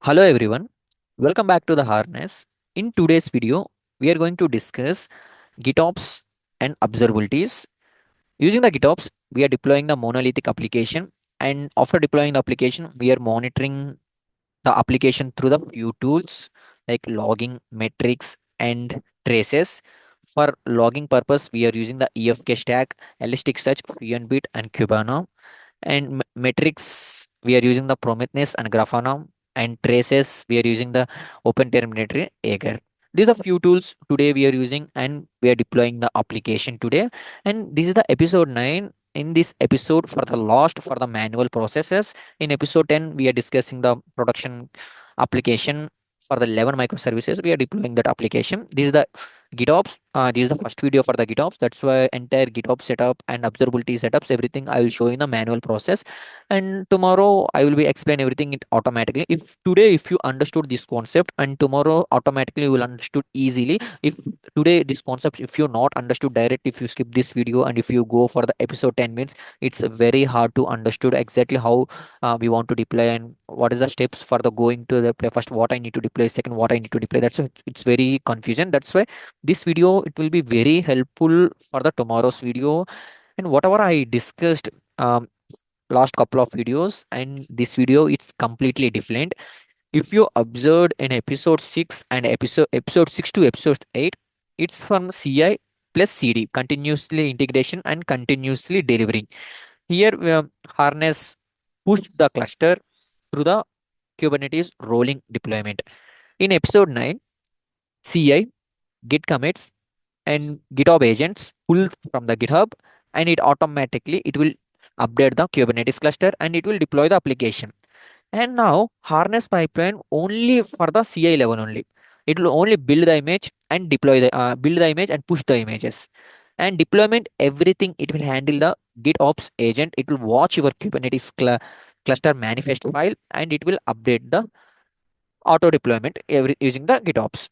Hello everyone, welcome back to the Harness. In today's video, we are going to discuss GitOps and observabilities. Using the GitOps, we are deploying the monolithic application, and after deploying the application, we are monitoring the application through the few tools like logging, metrics, and traces. For logging purpose, we are using the EFK Stack, Elasticsearch Fluentd Kibana, and metrics we are using the Prometheus and Grafana, and traces we are using the OpenTelemetry Jaeger. These are few tools today we are using, and we are deploying the application today. And this is the episode 9. In this episode, for the last for the manual processes, in episode 10 we are discussing the production application. For the 11 microservices we are deploying that application. This is the GitOps. This is the first video for the GitOps. That's why entire GitOps setup and observability setups, everything I will show in the manual process. And tomorrow I will be explain everything it automatically. If today if you understood this concept, and tomorrow automatically you will understood easily. If today this concept, if you not understood direct, if you skip this video and if you go for the episode 10 minutes, it's very hard to understood exactly how we want to deploy and what is the steps for the going to the play. First what I need to deploy, second what I need to deploy. That's why it's very confusion. That's why this video it will be very helpful for the tomorrow's video. And whatever I discussed last couple of videos and this video, it's completely different. If you observed in episode 6 and episode 6 to episode 8, it's from CI plus CD, continuously integration and continuously delivering. Here we have harness push the cluster through the Kubernetes rolling deployment. In episode 9, CI, Git commits, and GitHub agents pull from the GitHub, and it will update the Kubernetes cluster and it will deploy the application. And now harness pipeline only for the CI level only. It will only build the image and build the image and push the images. And deployment, everything it will handle the GitOps agent. It will watch your Kubernetes cluster manifest file and it will update the auto deployment using the GitOps.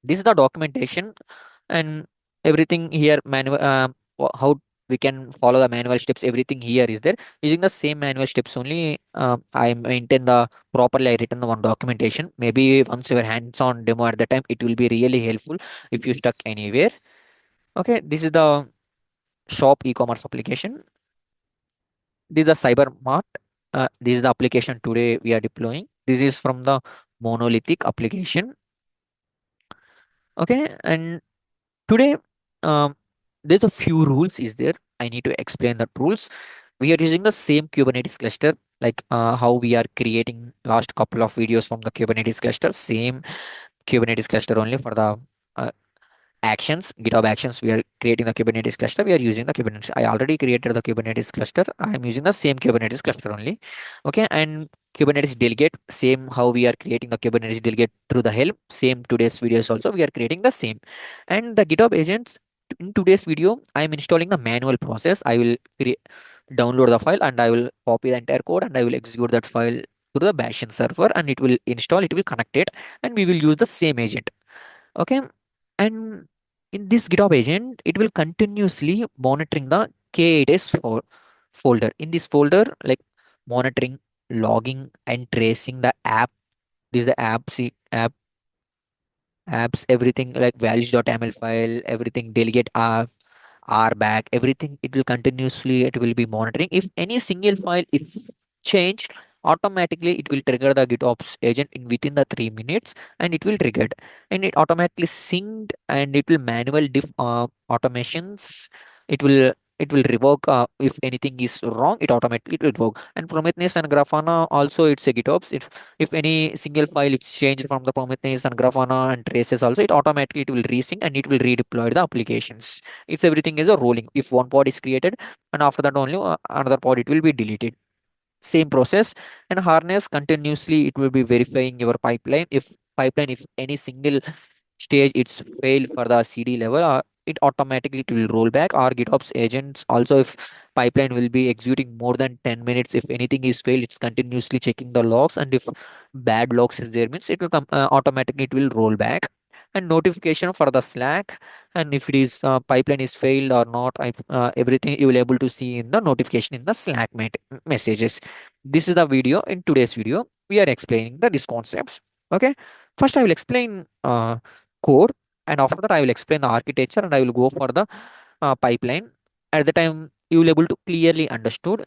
This is the documentation and everything here manual. How we can follow the manual steps, everything here is there. Using the same manual steps only, I maintain the properly I written the one documentation. Maybe once your hands on demo at the time, it will be really helpful if you stuck anywhere. Okay, this is the shop e-commerce application. This is the cybermart. This is the application today we are deploying. This is from the monolithic application. Okay, and today, there's a few rules is there. I need to explain the rules. We are using the same Kubernetes cluster, like how we are creating last couple of videos from the Kubernetes cluster. Same Kubernetes cluster only for the uh, actions, GitHub actions. We are creating the Kubernetes cluster. We are using the Kubernetes. I already created the Kubernetes cluster. I am using the same Kubernetes cluster only. Okay, and Kubernetes delegate, same how we are creating the Kubernetes delegate through the helm. Same today's videos also we are creating the same. And the GitHub agents, in today's video, I am installing the manual process. I will download the file and I will copy the entire code and I will execute that file through the Bastion server and it will install, it will connect it, and we will use the same agent. Okay, and in this GitHub agent, it will continuously monitoring the K8s folder. In this folder, like monitoring, logging, and tracing the app. This is the apps, everything like values.ml file, everything delegate R back, everything. It will continuously it will be monitoring. If any single file is changed, automatically it will trigger the GitOps agent in within the 3 minutes, and it will trigger, and it automatically synced, and it will manual diff automations. It will revoke if anything is wrong. It automatically it will revoke. And Prometheus and Grafana also it's a GitOps. If any single file is changed from the Prometheus and Grafana and traces also, it automatically it will resync and it will redeploy the applications. It's everything is a rolling. If one pod is created, and after that only another pod it will be deleted. Same process. And harness continuously it will be verifying your pipeline. If any single stage it's failed for the CD level, it automatically it will roll back. Our GitOps agents also, if pipeline will be executing more than 10 minutes, if anything is failed, it's continuously checking the logs, and if bad logs is there means it will come automatically it will roll back. And notification for the Slack, and if it is pipeline is failed or not, everything you will able to see in the notification in the Slack messages. This is the video in today's video. we are explaining these concepts. Okay, first I will explain code, and after that I will explain the architecture, and I will go for the pipeline. At the time you will able to clearly understood.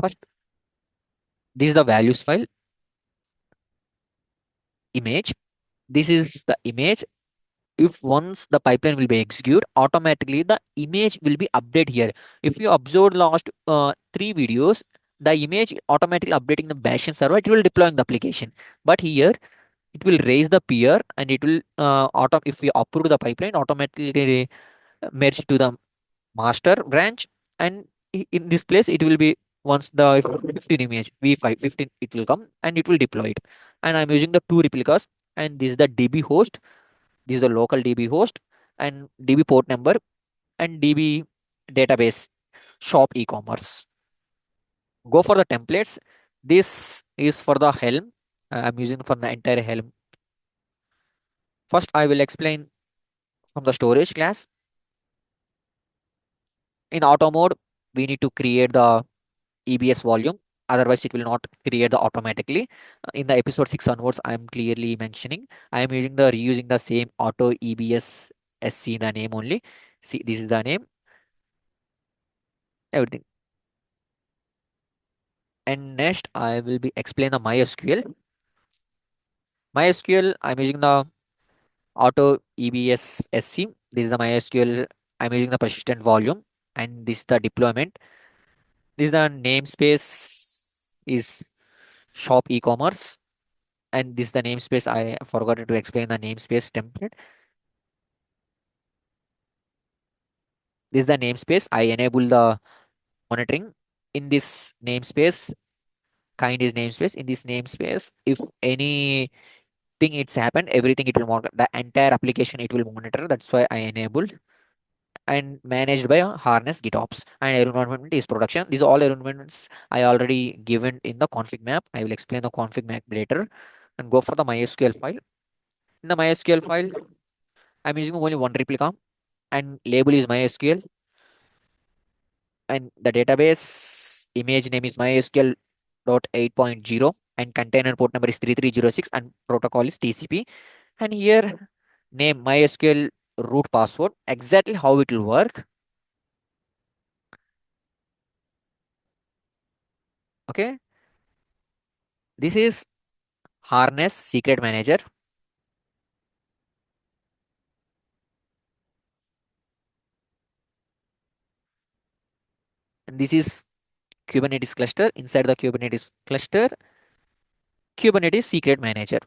First, this is the values file image. This is the image. If once the pipeline will be executed, automatically the image will be updated here. If you observed last three videos, the image automatically updating the Bastion server, it will deploying the application. But here it will raise the peer, and it will if we approve the pipeline, automatically merge to the master branch. And in this place it will be, once the 15 image v5 15 it will come and it will deploy it. And I'm using the two replicas, and this is the db host, this is the local DB host, and DB port number, and DB database shop e-commerce. Go for the templates. This is for the Helm. I'm using for the entire Helm. First, I will explain from the storage class. In auto mode, we need to create the EBS volume. Otherwise, it will not create the automatically. In the episode 6 onwards, I'm clearly mentioning I am using the reusing the same auto EBS SC the name only. See, this is the name, everything. And next, I will be explain the MySQL. MySQL, I'm using the auto EBS SC. This is the MySQL. I'm using the persistent volume, and this is the deployment. This is the namespace is shop e-commerce, and this is the namespace. I forgot to explain the namespace template. This is the namespace. I enable the monitoring in this namespace. Kind is namespace. In this namespace, if any thing it's happened, everything it will monitor, the entire application it will monitor. That's why I enabled, and managed by Harness GitOps. And environment is production. These are all environments I already given in the config map. I will explain the config map later. And go for the MySQL file. In the MySQL file, I'm using only one replica, and label is MySQL, and the database image name is MySQL dot 8.0, and container port number is 3306, and protocol is TCP. And here name MySQL root password. Exactly how it will work. Okay, this is Harness secret manager, and this is Kubernetes cluster. Inside the Kubernetes cluster, Kubernetes secret manager.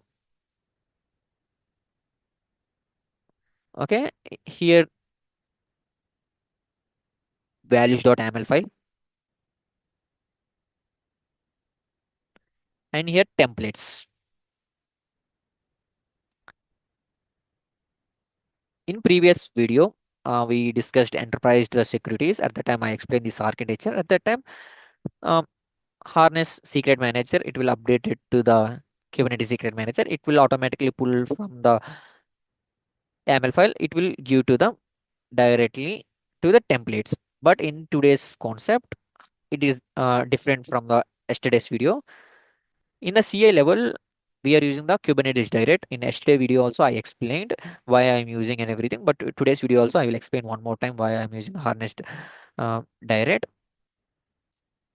Okay, here values.yaml file, and here templates. In previous video, we discussed enterprise securities. At the time, I explained this architecture. At that time, um, Harness secret manager, it will update it to the Kubernetes secret manager. It will automatically pull from the YAML file. It will give to the directly to the templates. But in today's concept, it is different from the yesterday's video. In the CI level, we are using the Kubernetes direct. In yesterday video also, I explained why I'm using and everything. But today's video also, I will explain one more time why I'm using Harness direct.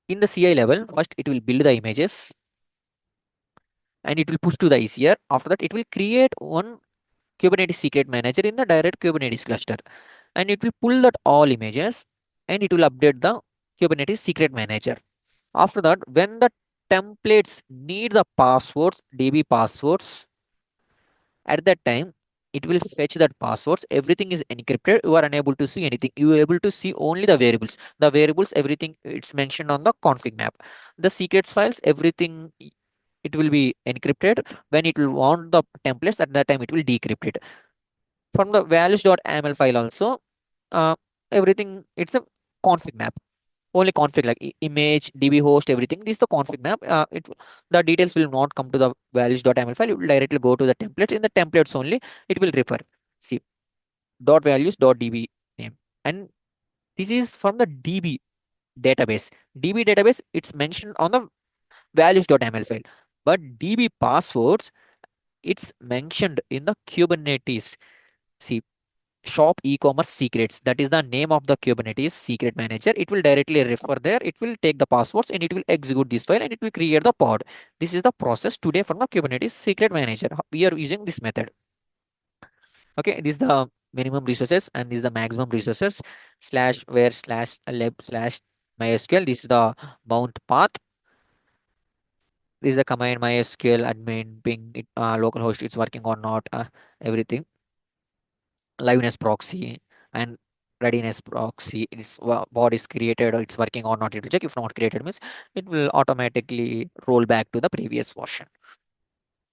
In the CI level, first it will build the images, and it will push to the ECR. After that, it will create one Kubernetes secret manager in the direct Kubernetes cluster, and it will pull that all images, and it will update the Kubernetes secret manager. After that, when the templates need the passwords, DB passwords, at that time, it will fetch that passwords. Everything is encrypted. You are unable to see anything. You are able to see only the variables. The variables, everything it's mentioned on the config map. The secrets files, everything it will be encrypted. When it will want the templates, at that time it will decrypt it. From the values.yaml file also, uh, everything it's a config map. Only config like image, DB host, everything. This is the config map. The details will not come to the values.yaml file. It will directly go to the templates. In the templates only, it will refer. See, dot values dot DB name. And this is from the DB database. DB database, it's mentioned on the values.ml file. But DB passwords, it's mentioned in the Kubernetes. See, shop e-commerce secrets. That is the name of the Kubernetes secret manager. It will directly refer there. It will take the passwords and it will execute this file and it will create the pod. This is the process today from the Kubernetes secret manager. We are using this method. Okay, this is the minimum resources and this is the maximum resources slash where slash lib slash MySQL. This is the mount path. This is the command MySQL admin ping it, localhost. It's working or not. Everything liveness proxy and readiness proxy. It's what is created or it's working or not. It will check. If not created means it will automatically roll back to the previous version.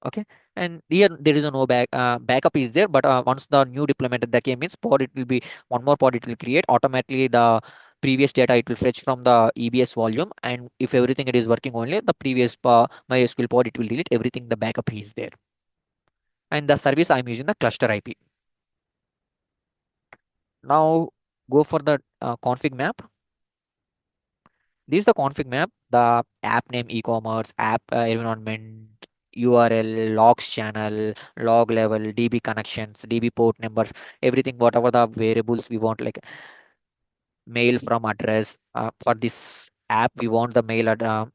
Okay, and here there is a no backup is there, but once the new deployment that came means pod, it will be one more pod it will create automatically. The previous data it will fetch from the EBS volume, and if everything it is working only the previous MySQL pod it will delete everything. The backup is there, and the service I'm using the cluster IP. Now go for the config map. This is the config map, the app name, e-commerce, app environment, URL, logs channel, log level, DB connections, DB port numbers, everything, whatever the variables we want, like mail from address. For this app, we want the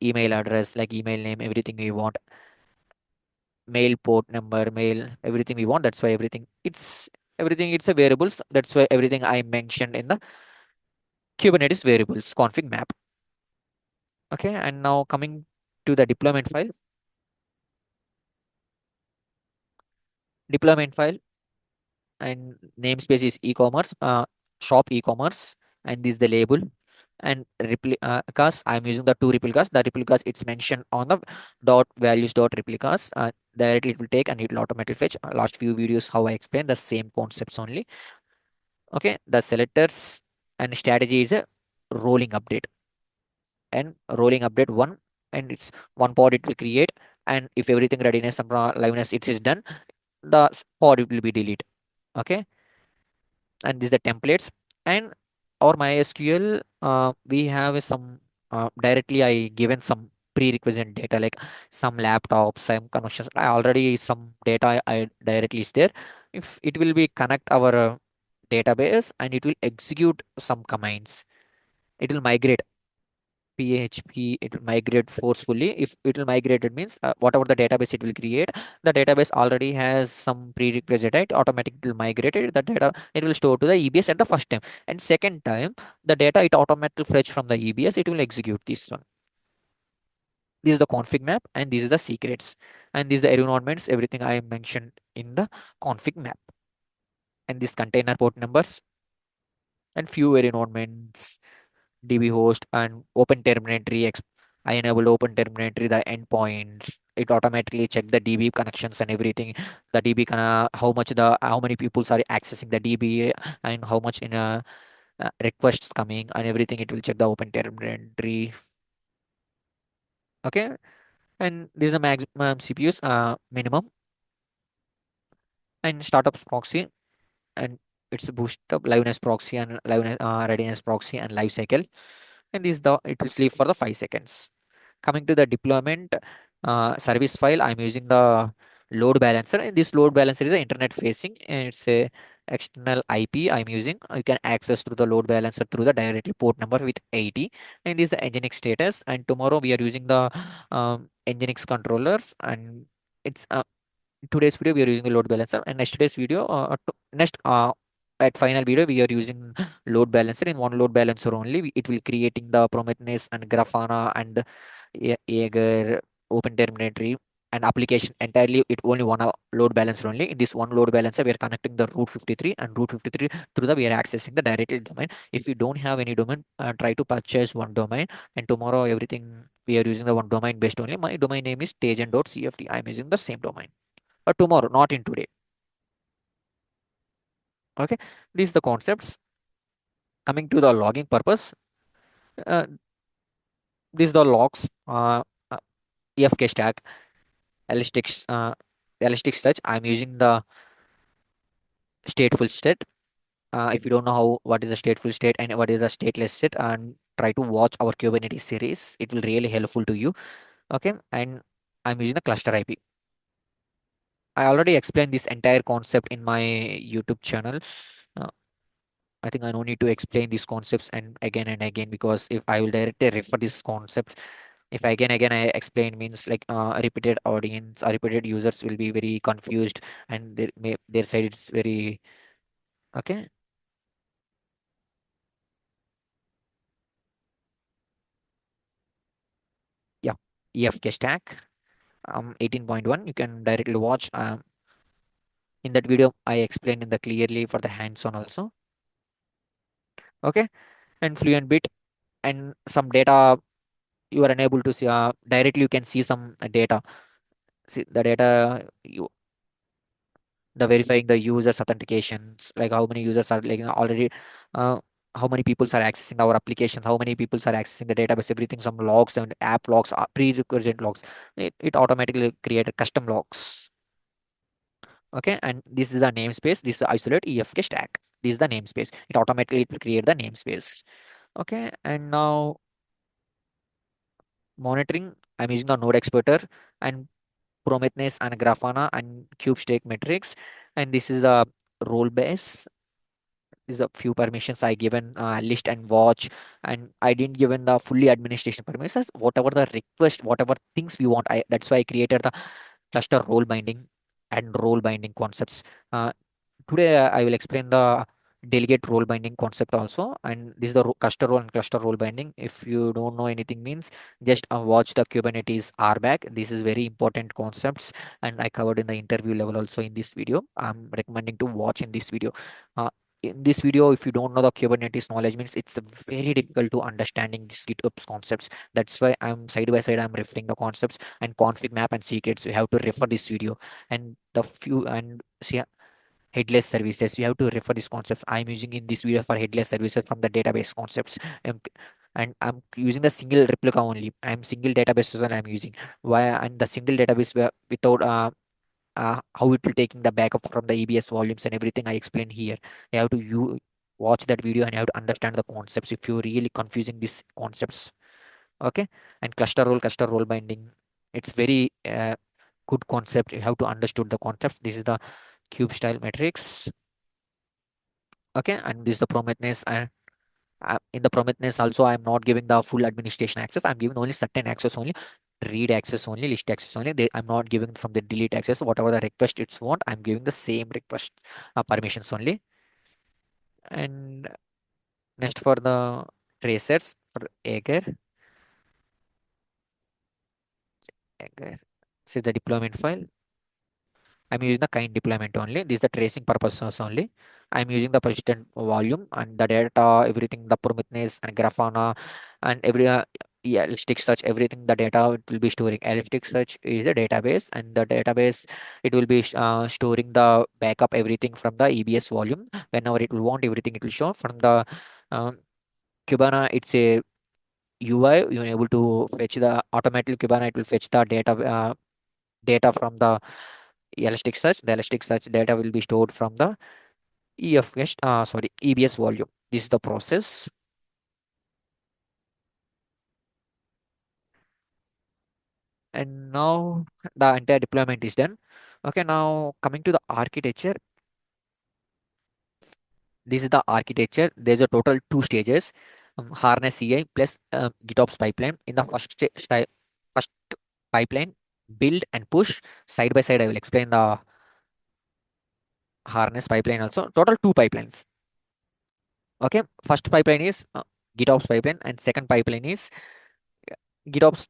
email address, like email name, everything we want, mail port number, mail, everything we want. That's why everything, it's a variables. That's why everything I mentioned in the Kubernetes variables config map. Okay, and now coming to the deployment file and namespace is e-commerce, shop e-commerce, and this is the label. And replicas, I'm using the two replicas. The replicas it's mentioned on the dot values dot replicas. Directly it will take and it will automatically fetch. Last few videos how I explained the same concepts only. Okay, the selectors and strategy is a rolling update and rolling update one, and it's one pod it will create, and if everything readiness and liveness it is done, the pod it will be delete. Okay, and these are the templates. And our MySQL, we have some directly I given some prerequisite data like some laptops, some connections. I already some data I directly is there. If it will be connect our database and it will execute some commands, it will migrate PHP, it will migrate forcefully. If it will migrate, it means whatever the database it will create, the database already has some prerequisite, right? Automatically migrate it. The data it will store to the EBS at the first time, and second time the data it automatically fetch from the EBS. It will execute this one. This is the config map, and these are the secrets, and these are the environments. Everything I mentioned in the config map, and these container port numbers and few environments DB host and OpenTelemetry. I enabled OpenTelemetry, the endpoints. It automatically check the DB connections and everything. The DB how many people are accessing the DB and how much in a requests coming and everything. It will check the OpenTelemetry. Okay, and this is the maximum CPUs, minimum, and startups proxy, and it's a boost up liveness proxy and readiness proxy and life cycle. And this the it will sleep for the 5 seconds. Coming to the deployment service file, I'm using the load balancer, and this load balancer is the internet facing, and it's a external IP I'm using. You can access through the load balancer through the directly port number with 80, and this is the Nginx status. And tomorrow we are using the Nginx controllers, and it's today's video we are using the load balancer, and next today's video next at final video we are using load balancer. In one load balancer only it will creating the Prometheus and Grafana and Jaeger, OpenTelemetry and application entirely. It only one load balancer only. In this one load balancer we are connecting the route 53, and route 53 through the we are accessing the directly domain. If you don't have any domain, try to purchase one domain, and tomorrow everything we are using the one domain based only. My domain name is tajan.cft. I'm using the same domain tomorrow, not in today. Okay, these the concepts. Coming to the logging purpose, uh, these the logs, uh, EFK Stack, Elastic, Elasticsearch. I'm using the stateful state. If you don't know how what is a stateful state and what is a stateless state, and try to watch our Kubernetes series. It will really helpful to you. Okay, and I'm using the cluster IP. I already explained this entire concept in my YouTube channel. Uh, I think I don't need to explain these concepts and again, because if I will directly refer these concepts, if again I explain, means like repeated audience or repeated users will be very confused, and their side it's very okay. Yeah, EFK Stack 18.1. You can directly watch. In that video, I explained in the clearly for the hands-on also. Okay, and Fluent bit and some data you are unable to see directly. You can see some data. See the data you the verifying the users authentications, like how many users are like already uh, how many people are accessing our application, how many people are accessing the database, everything, some logs and app logs, prerequisite logs. It automatically created custom logs. Okay, and this is the namespace. This is the isolate EFK stack. This is the namespace. It automatically it will create the namespace. Okay, and now monitoring, I'm using the node exploiter and Prometheus and Grafana and cube stake metrics, and this is the role base. Is a few permissions I given, list and watch, and I didn't given the fully administration permissions. Whatever the request, whatever things we want, that's why I created the cluster role binding and role binding concepts. Uh, Today I will explain the delegate role binding concept also, and this is the cluster role and cluster role binding. If you don't know anything, means just watch the Kubernetes RBAC. This is very important concepts, and I covered in the interview level also in this video. I'm recommending to watch in this video. In this video, if you don't know the Kubernetes knowledge, means it's very difficult to understanding these GitOps concepts. That's why I'm side by side I'm referring the concepts and config map and secrets. You have to refer this video and the few and see headless services. You have to refer these concepts. I'm using in this video for headless services from the database concepts. Um, and I'm using the single replica only. I'm single database that I'm using. Why? And the single database without how it will taking the backup from the EBS volumes and everything I explained here. You have to watch that video and you have to understand the concepts if you're really confusing these concepts. Okay, and cluster role binding. It's very good concept. You have to understood the concepts. This is the cube style matrix. Okay, and this is the Prometheus. And in the Prometheus also, I'm not giving the full administration access. I'm giving only certain access only, read access only, list access only. I'm not giving from the delete access. Whatever the request it's want, I'm giving the same request permissions only. And next for the tracers for Jaeger. See the deployment file. I'm using the kind deployment only. This is the tracing purposes only. I'm using the persistent volume and the data, everything, the Prometheus and Grafana and every yeah, Elasticsearch, everything, the data it will be storing. Elasticsearch is a database, and the database it will be storing the backup everything from the EBS volume. Whenever it will want everything, it will show from the um, Kibana. It's a UI. You're able to fetch the automatic Kibana. It will fetch the data from the Elasticsearch. The Elasticsearch data will be stored from the EBS volume. This is the process. And now the entire deployment is done. Okay, now coming to the architecture. This is the architecture. There's a total two stages. Harness CI plus GitOps pipeline. In the first pipeline, build and push side by side. I will explain the Harness pipeline also. Total two pipelines. Okay, first pipeline is GitOps pipeline, and second pipeline is GitOps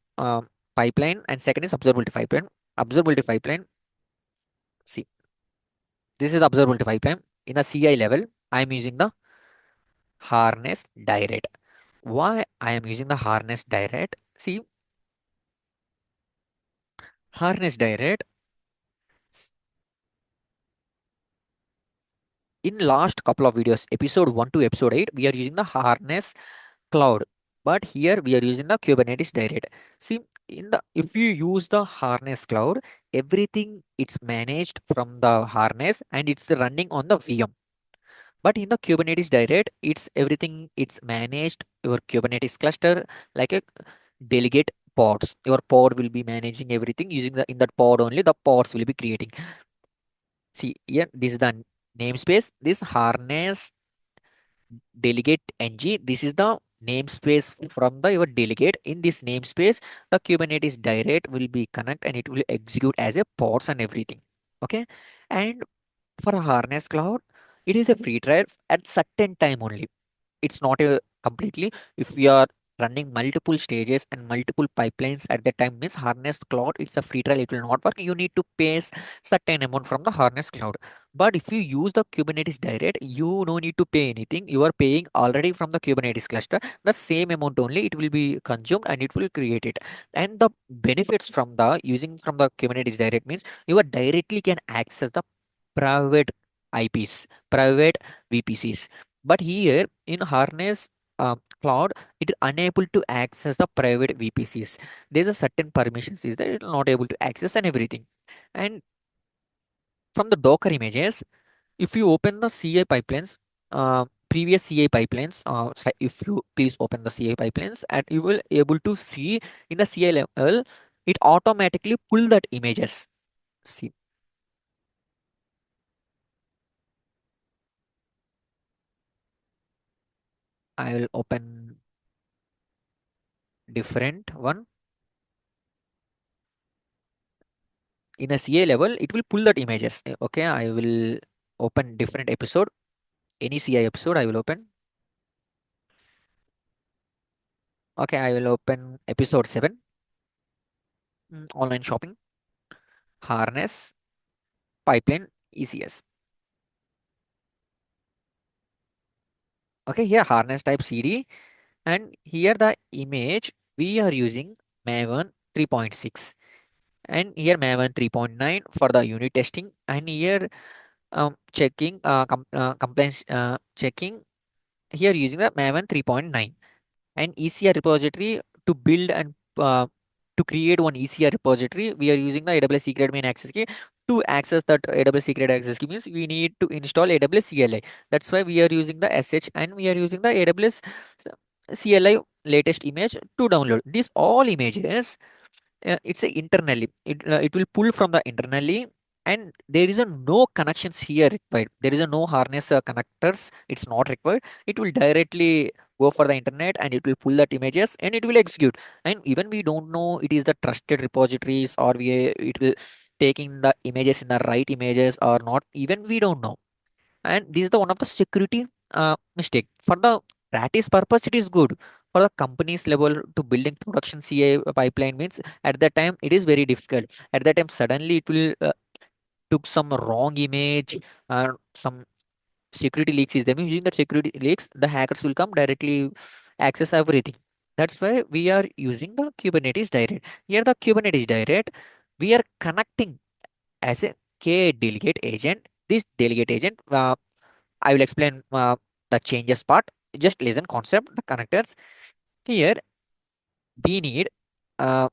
pipeline, and second is observability pipeline. Observability pipeline. See, this is the observability pipeline. In the CI level, I am using the harness direct. Why I am using the harness direct? See, harness direct. In last couple of videos, episode 1 to episode 8, we are using the harness cloud. But here we are using the Kubernetes direct. See, in the if you use the harness cloud, everything it's managed from the harness and it's running on the VM. But in the Kubernetes direct, it's everything, it's managed your Kubernetes cluster like a delegate pods. Your pod will be managing everything using the in that pod only the pods will be creating. See here, this is the namespace. This harness delegate ng. This is the namespace from the your delegate. In this namespace, the Kubernetes direct will be connect and it will execute as a pods and everything. Okay, and for a harness cloud, it is a free trial at certain time only. It's not a completely, if we are running multiple stages and multiple pipelines at the time, means harness cloud, it's a free trial, it will not work. You need to pay certain amount from the harness cloud. But if you use the Kubernetes direct, you no need to pay anything. You are paying already from the Kubernetes cluster the same amount only, it will be consumed and it will create it. And the benefits from the using from the Kubernetes direct means you are directly can access the private IPs, private VPCs. But here in Harness Cloud, it is unable to access the private VPCs. There's a certain permissions is that it will not able to access and everything. And from the Docker images, if you open the CI pipelines, previous CI pipelines, if you please open the CI pipelines, and you will able to see in the CI level, it automatically pull that images. See, I will open different one. In a CA level, it will pull that images. Okay, I will open different episode. Any CI episode, I will open. Okay, I will open episode 7, online shopping, harness, pipeline, ECS. Okay, here harness type CD, and here the image we are using Maven 3.6, and here Maven 3.9 for the unit testing, and here checking compliance checking here using the Maven 3.9. And ECR repository to build and to create one ECR repository, we are using the AWS secret main access key. To access that AWS secret access key means we need to install AWS CLI. That's why we are using the SH and we are using the AWS CLI latest image to download. These all images, it's a internally, it will pull from the internally, and there is a no connections here required. There is a no harness connectors, it's not required. It will directly go for the internet and it will pull that images and it will execute. And even we don't know it is the trusted repositories or we it will taking the images in the right images or not, even we don't know. And this is the one of the security mistake. For the practice purpose it is good. For the company's level to building production CA pipeline means at that time it is very difficult. At that time suddenly it will took some wrong image, some security leaks is there. Using that security leaks, the hackers will come directly access everything. That's why we are using the Kubernetes direct. Here the Kubernetes direct, we are connecting as a K delegate agent. This delegate agent, I will explain the changes part. Just listen concept, the connectors. Here we need uh,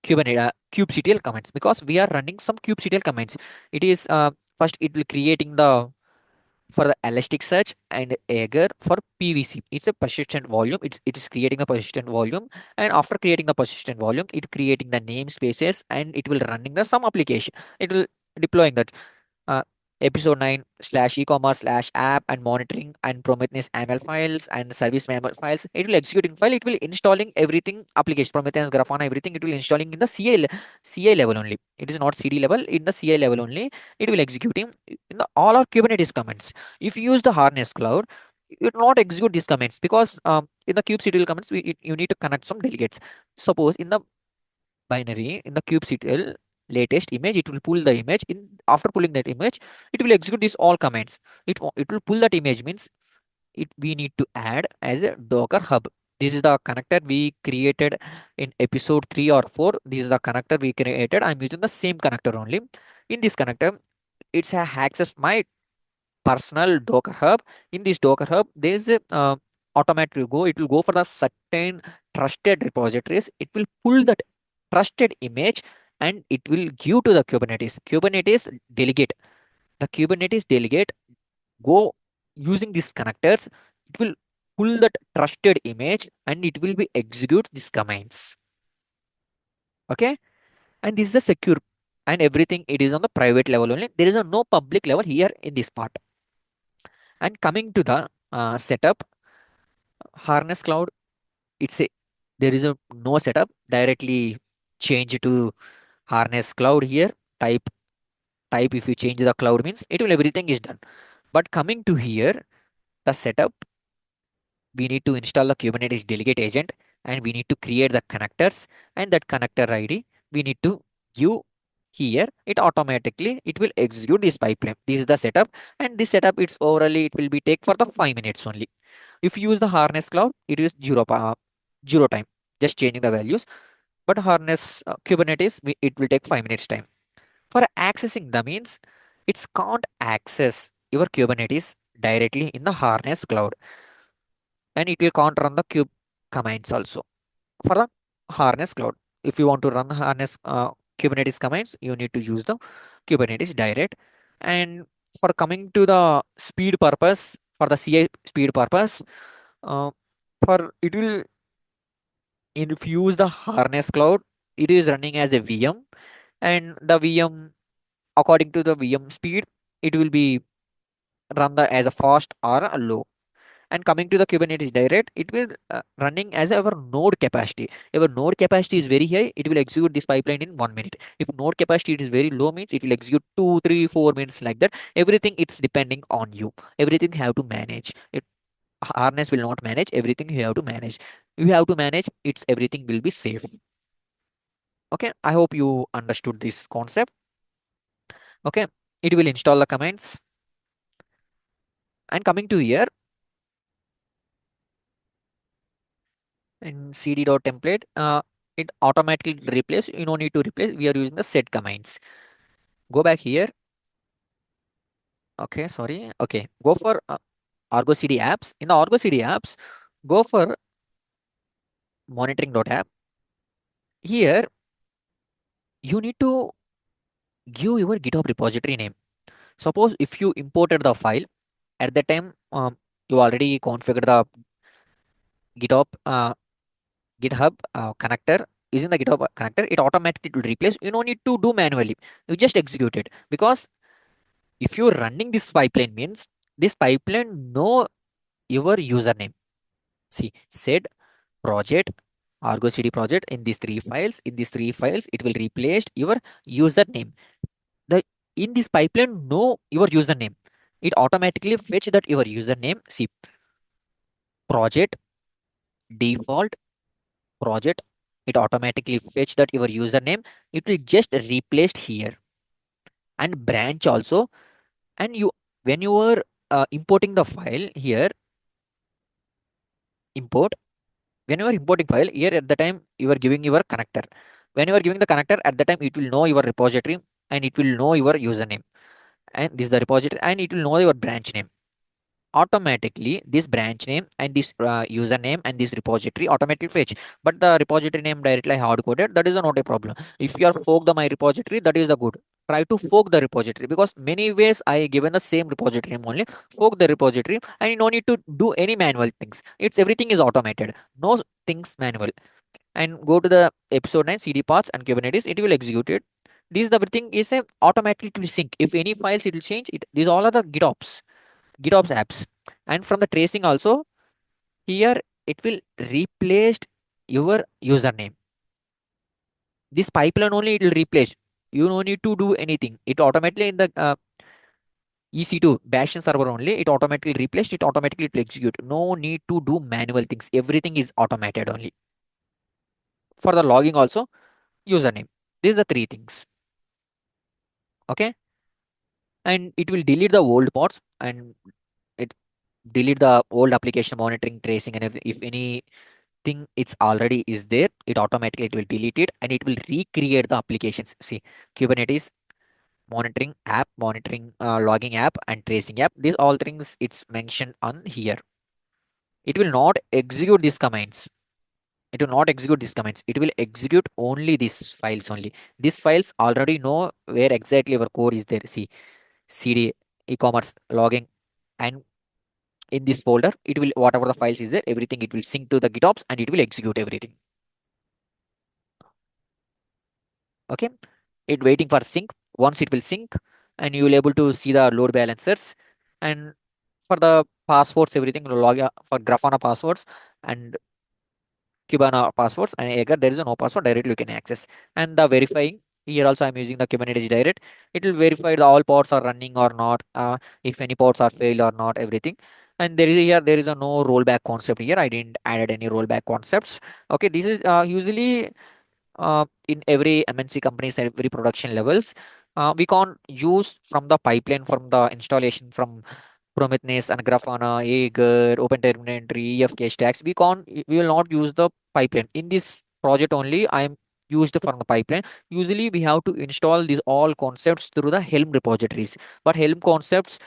Kubernetes kubectl commands because we are running some kubectl commands. It is first it will creating the for the Elasticsearch and Jaeger for PVC. It's a persistent volume. It is creating a persistent volume, and after creating the persistent volume, it creating the namespaces and it will running the some application. It will deploying that uh, episode 9 slash e-commerce slash app and monitoring and Prometheus ML files and service ML files. It will executing file. It will installing everything application Prometheus Grafana everything. It will installing in the CA level only. It is not CD level. In the CA level only, it will executing in the all our Kubernetes commands. If you use the Harness Cloud, it will not execute these commands because in the kubectl commands you need to connect some delegates. Suppose in the binary in the kubectl latest image, it will pull the image. In after pulling that image, it will execute these all commands. It will pull that image means it we need to add as a Docker hub. This is the connector we created in episode 3 or 4. This is the connector we created. I'm using the same connector only. In this connector, it's a access my personal Docker hub. In this Docker hub, there is a automatic go. It will go for the certain trusted repositories. It will pull that trusted image and it will give to the Kubernetes. Kubernetes delegate. The Kubernetes delegate go using these connectors, it will pull that trusted image and it will be execute these commands. Okay, and this is the secure, and everything it is on the private level only. There is a no public level here in this part. And coming to the setup, Harness Cloud, it's a there is a no setup, directly change to Harness Cloud here. Type if you change the cloud means it will everything is done. But coming to here, the setup, we need to install the Kubernetes delegate agent and we need to create the connectors, and that connector ID we need to give here. It automatically it will execute this pipeline. This is the setup, and this setup it's overally it will be take for the 5 minutes only. If you use the Harness Cloud, it is zero time, just changing the values. But Harness Kubernetes, it will take 5 minutes time. For accessing the means, it can't access your Kubernetes directly in the Harness Cloud, and it will can't run the kube commands also for the Harness Cloud. If you want to run Harness Kubernetes commands, you need to use the Kubernetes direct. And for coming to the speed purpose, for the CI speed purpose, uh, for it will infuse the Harness Cloud. It is running as a VM, and the VM according to the VM speed, it will be run the as a fast or a low. And coming to the Kubernetes direct, it will running as our node capacity. If our node capacity is very high, it will execute this pipeline in 1 minute. If node capacity is very low, means it will execute 2 3 4 minutes like that. Everything it's depending on you. Everything you have to manage. Harness will not manage everything. You have to manage. You have to manage. It's everything will be safe. Okay, I hope you understood this concept. Okay, it will install the commands. And coming to here, in cd.template, it automatically replace. You don't need to replace. We are using the set commands. Go back here. Okay, sorry. Okay, go for ArgoCD apps. In the ArgoCD apps, go for monitoring.app. Here, you need to give your GitHub repository name. Suppose if you imported the file at the time, you already configured the GitHub GitHub connector. Using the GitHub connector, it automatically will replace. You don't need to do manually. You just execute it, because if you're running this pipeline means this pipeline know your username. See, said project, ArgoCD project, in these three files. In these three files, it will replace your username. The in this pipeline know your username. It automatically fetch that your username. See, project default project. It automatically fetch that your username. It will just replaced here, and branch also. And you when you are importing the file here, import. When you are importing file here, at the time you are giving your connector. When you are giving the connector, at the time it will know your repository and it will know your username, and this is the repository, and it will know your branch name. Automatically this branch name and this username and this repository automatically fetch. But the repository name directly hard coded, that is not a problem. If you are fork the my repository, that is the good. Try to fork the repository, because many ways I given the same repository name only. Fork the repository and you no need to do any manual things. It's everything is automated, no things manual. And go to the episode 9 cd paths and Kubernetes, it will execute it. This the everything is a automatically sync. If any files it will change it. These all are the GitOps apps. And from the tracing also, here it will replace your username. This pipeline only it will replace. You don't need to do anything. It automatically in the EC2 Bastion server only, it automatically replaced, it automatically will execute. No need to do manual things. Everything is automated only. For the logging also, username. These are the three things. Okay. And it will delete the old pods, and it delete the old application monitoring tracing, and if anything it's already is there, it automatically it will delete it and it will recreate the applications. See, Kubernetes monitoring app, monitoring logging app and tracing app, these all things it's mentioned on here. It will not execute these commands. It will not execute these commands. It will execute only these files only. These files already know where exactly our code is there. See, cd e-commerce logging and in this folder. It will, whatever the files is there, everything it will sync to the GitOps and it will execute everything. Okay, it waiting for sync. Once it will sync, and you will able to see the load balancers, and for the passwords, everything log for Grafana passwords and Kibana passwords and Jaeger, there is a no password, directly you can access. And the verifying, here also I'm using the Kubernetes direct. It will verify the all pods are running or not, if any pods are failed or not, everything. And there is here, there is a no rollback concept here. I didn't added any rollback concepts. Okay, this is usually in every MNC companies, every production levels. We can't use from the pipeline, from the installation, from Prometheus and Grafana, Jaeger, OpenTelemetry, EFK stacks. We will not use the pipeline. In this project only, I am used from the pipeline. Usually we have to install these all concepts through the Helm repositories. But Helm concepts,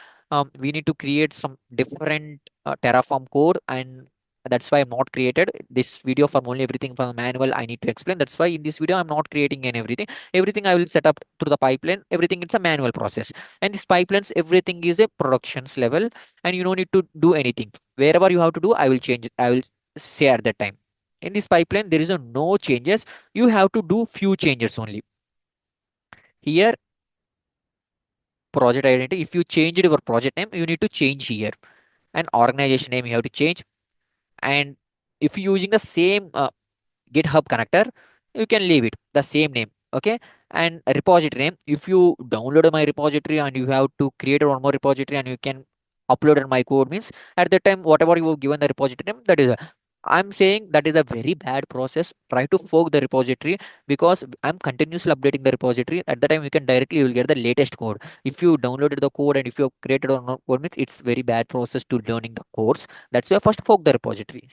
we need to create some different Terraform code, and that's why I'm not created this video from only everything from the manual. I need to explain. That's why in this video I'm not creating and everything. Everything I will set up through the pipeline. Everything it's a manual process, and this pipelines everything is a productions level, and you don't need to do anything. Wherever you have to do, I will change it. I will say at that time. In this pipeline, there is a no changes. You have to do few changes only. Here, project identity. If you changed your project name, you need to change here. And organization name you have to change. And if you're using the same GitHub connector, you can leave it the same name. Okay. And a repository name, if you download my repository and you have to create one more repository and you can upload in my code, means at the time whatever you have given the repository name, that is a, I'm saying that is a very bad process. Try to fork the repository, because I'm continuously updating the repository. At the time you can directly, you will get the latest code. If you downloaded the code and if you have created or not code, means it's very bad process to learning the codes. That's why first fork the repository.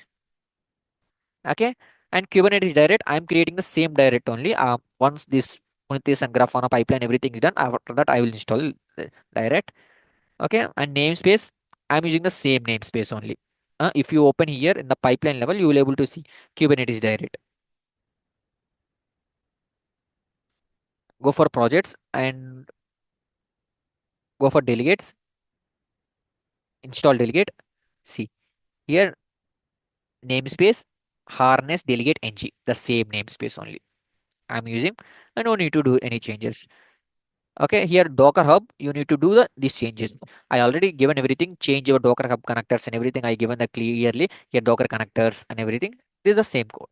Okay. And Kubernetes direct, I'm creating the same direct only. Once this Prometheus and Grafana pipeline everything is done, after that I will install direct. Okay. And namespace, I'm using the same namespace only. If you open here in the pipeline level, you will able to see Kubernetes direct. Go for projects and go for delegates, install delegate. See here, namespace harness delegate ng, the same namespace only I'm using. I don't need to do any changes. Okay, here Docker Hub, you need to do these changes. I already given everything. Change your Docker Hub connectors and everything. I given the clearly here Docker connectors and everything. This is the same code.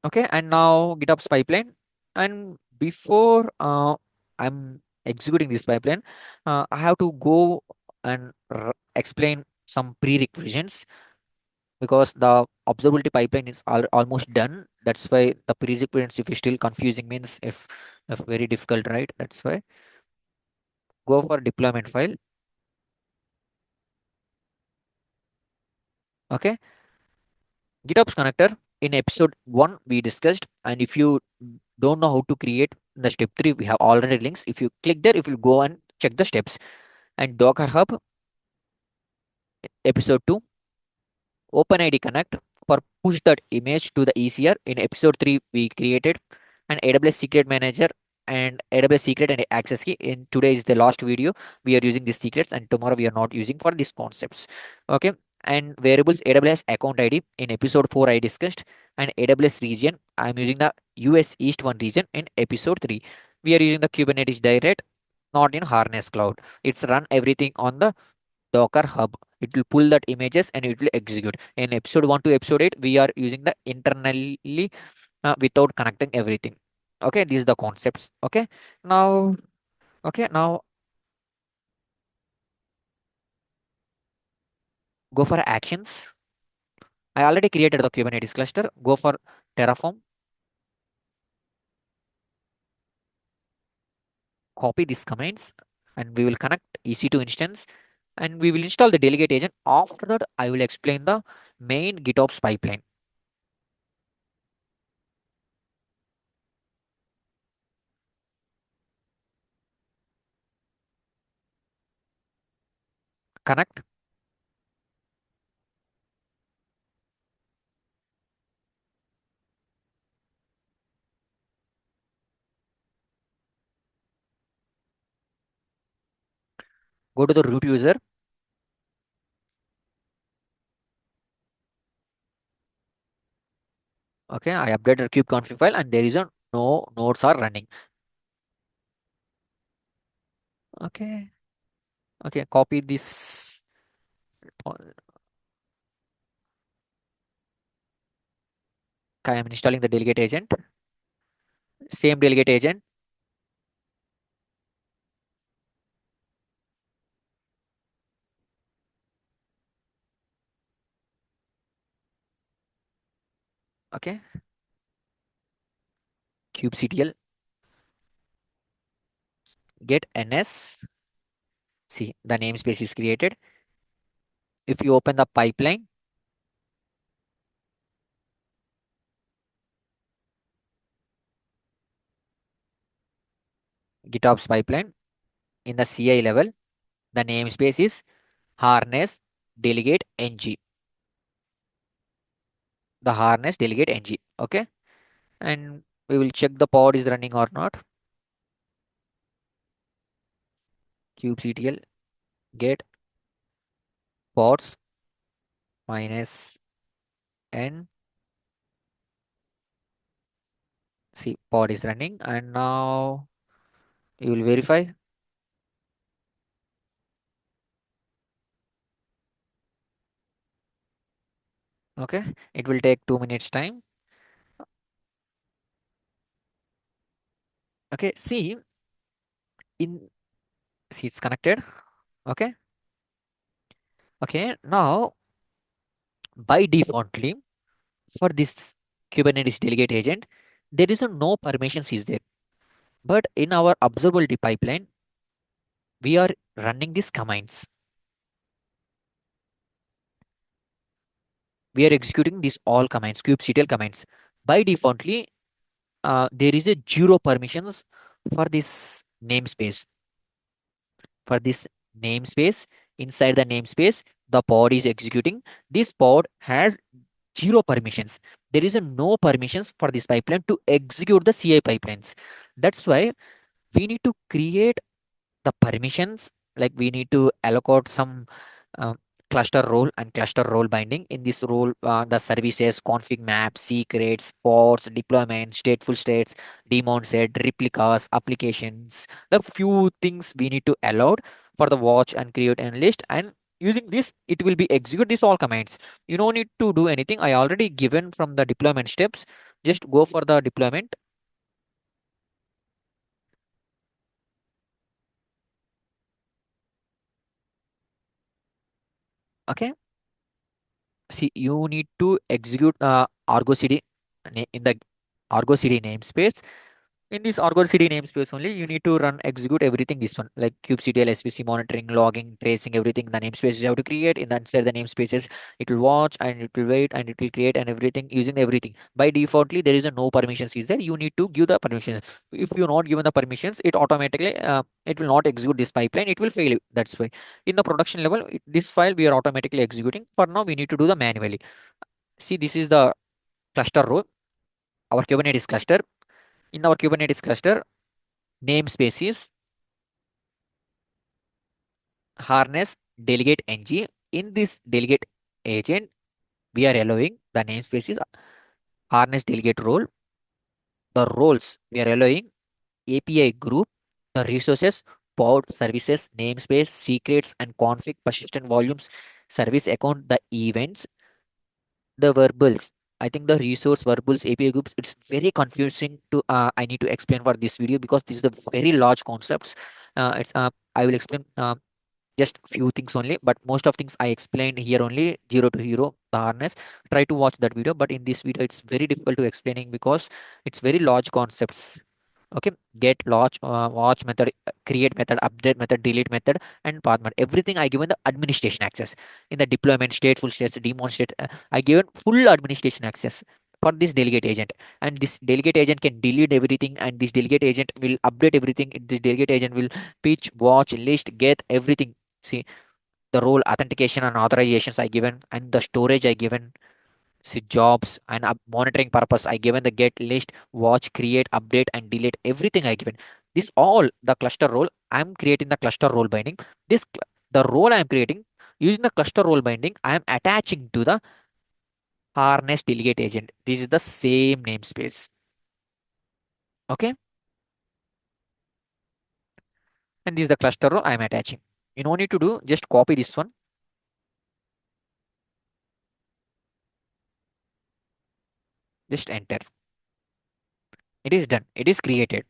Okay, and now GitOps pipeline. And before I'm executing this pipeline, I have to go and explain some prerequisites, because the observability pipeline is almost done. That's why the prerequisites, if it's still confusing, means if very difficult, right? That's why go for deployment file. Okay, GitOps connector. In episode 1 we discussed, and if you don't know how to create the step 3, we have already links. If you click there, if you go and check the steps. And Docker Hub, episode 2, OpenID Connect for push that image to the ECR. In episode 3 we created an AWS secret manager and AWS secret and access key. In today is the last video, we are using these secrets, and tomorrow we are not using for these concepts. Okay. And variables, AWS account ID, in episode 4 I discussed. And AWS region, I'm using the US East 1 region. In episode 3 we are using the Kubernetes direct, not in Harness Cloud. It's run everything on the Docker Hub. It will pull that images and it will execute. In episode 1 to episode 8, we are using the internally without connecting everything. Okay, these are the concepts. Okay, now, okay, now go for actions. I already created the Kubernetes cluster. Go for Terraform, copy these commands, and we will connect EC2 instance, and we will install the delegate agent. After that, I will explain the main GitOps pipeline. Connect. Go to the root user. Okay, I updated kubeconfig file and there is a no nodes are running. Okay, okay, copy this. Okay, I'm installing the delegate agent. Same delegate agent. Okay, kubectl get ns. See, the namespace is created. If you open the pipeline, GitOps pipeline, in the CI level, the namespace is harness delegate ng. The harness delegate ng. Okay, and we will check the pod is running or not. Kubectl get pods minus n. See, pod is running, and now you will verify. Okay, it will take 2 minutes time. Okay, in see it's connected. Okay, okay, now by defaultly for this Kubernetes delegate agent, there is a no permissions is there. But in our observability pipeline, we are running these commands. We are executing these all commands, kubectl commands. By defaultly, there is a zero permissions for this namespace. For this namespace, inside the namespace, the pod is executing. This pod has zero permissions. There is a no permissions for this pipeline to execute the CI pipelines. That's why we need to create the permissions, like we need to allocate some uh, cluster role and cluster role binding. In this role, the services config map, secrets, pods, deployment, stateful states, daemon set, replicas, applications, the few things we need to allow for the watch and create and list. And using this, it will be execute these all commands. You don't need to do anything. I already given from the deployment steps. Just go for the deployment. Okay, see, you need to execute ArgoCD in the ArgoCD namespace. In this ArgoCD namespace only, you need to run execute everything. This one like kubectl, SVC monitoring, logging, tracing, everything. The namespaces you have to create. In the inside the namespaces, it will watch and it will wait and it will create and everything using everything. By defaultly, there is a no permissions is there. You need to give the permissions. If you're not given the permissions, it automatically it will not execute this pipeline. It will fail. That's why in the production level, this file we are automatically executing. For now, we need to do the manually. See, this is the cluster row, our Kubernetes cluster. In our Kubernetes cluster, namespace is harness delegate ng. In this delegate agent, we are allowing the namespace is harness delegate role. The roles we are allowing API group, the resources, pod, services, namespace, secrets, and config, persistent volumes, service account, the events, the verbals. I think the resource verbals API groups, it's very confusing to I need to explain for this video because this is a very large concepts. It's I will explain just few things only, but most of things I explained here only zero to hero the harness. Try to watch that video, but in this video it's very difficult to explaining because it's very large concepts. Okay, get launch watch method, create method, update method, delete method, and path method, everything I given the administration access. In the deployment state, full states, daemon state, I given full administration access for this delegate agent. And this delegate agent can delete everything, and this delegate agent will update everything. This delegate agent will pitch, watch, list, get everything. See, the role authentication and authorizations I given, and the storage I given. See, jobs and monitoring purpose I given the get list, watch, create, update, and delete everything I given. This all the cluster role, I'm creating the cluster role binding. The role I'm creating using the cluster role binding, I am attaching to the harness delegate agent. This is the same namespace. Okay. And this is the cluster role I'm attaching. You no need to do, just copy this one, just enter. It is done. It is created.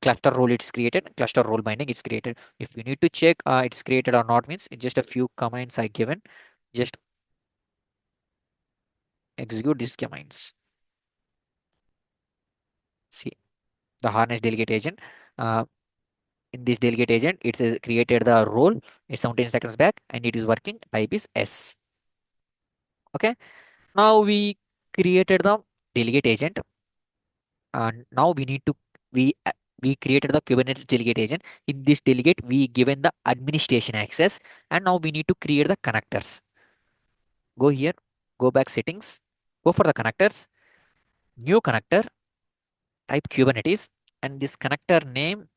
Cluster role it's created. Cluster role binding it's created. If you need to check it's created or not, means it's just a few commands I given. Just execute these commands. See the harness delegate agent. Uh, in this delegate agent, it's created the role. It's 17 seconds back and it is working. Type is S. Okay. Now we created the delegate agent. And now we need to we we created the Kubernetes delegate agent. In this delegate, we given the administration access, and now we need to create the connectors. Go here, go back settings, go for the connectors, new connector, type Kubernetes, and this connector name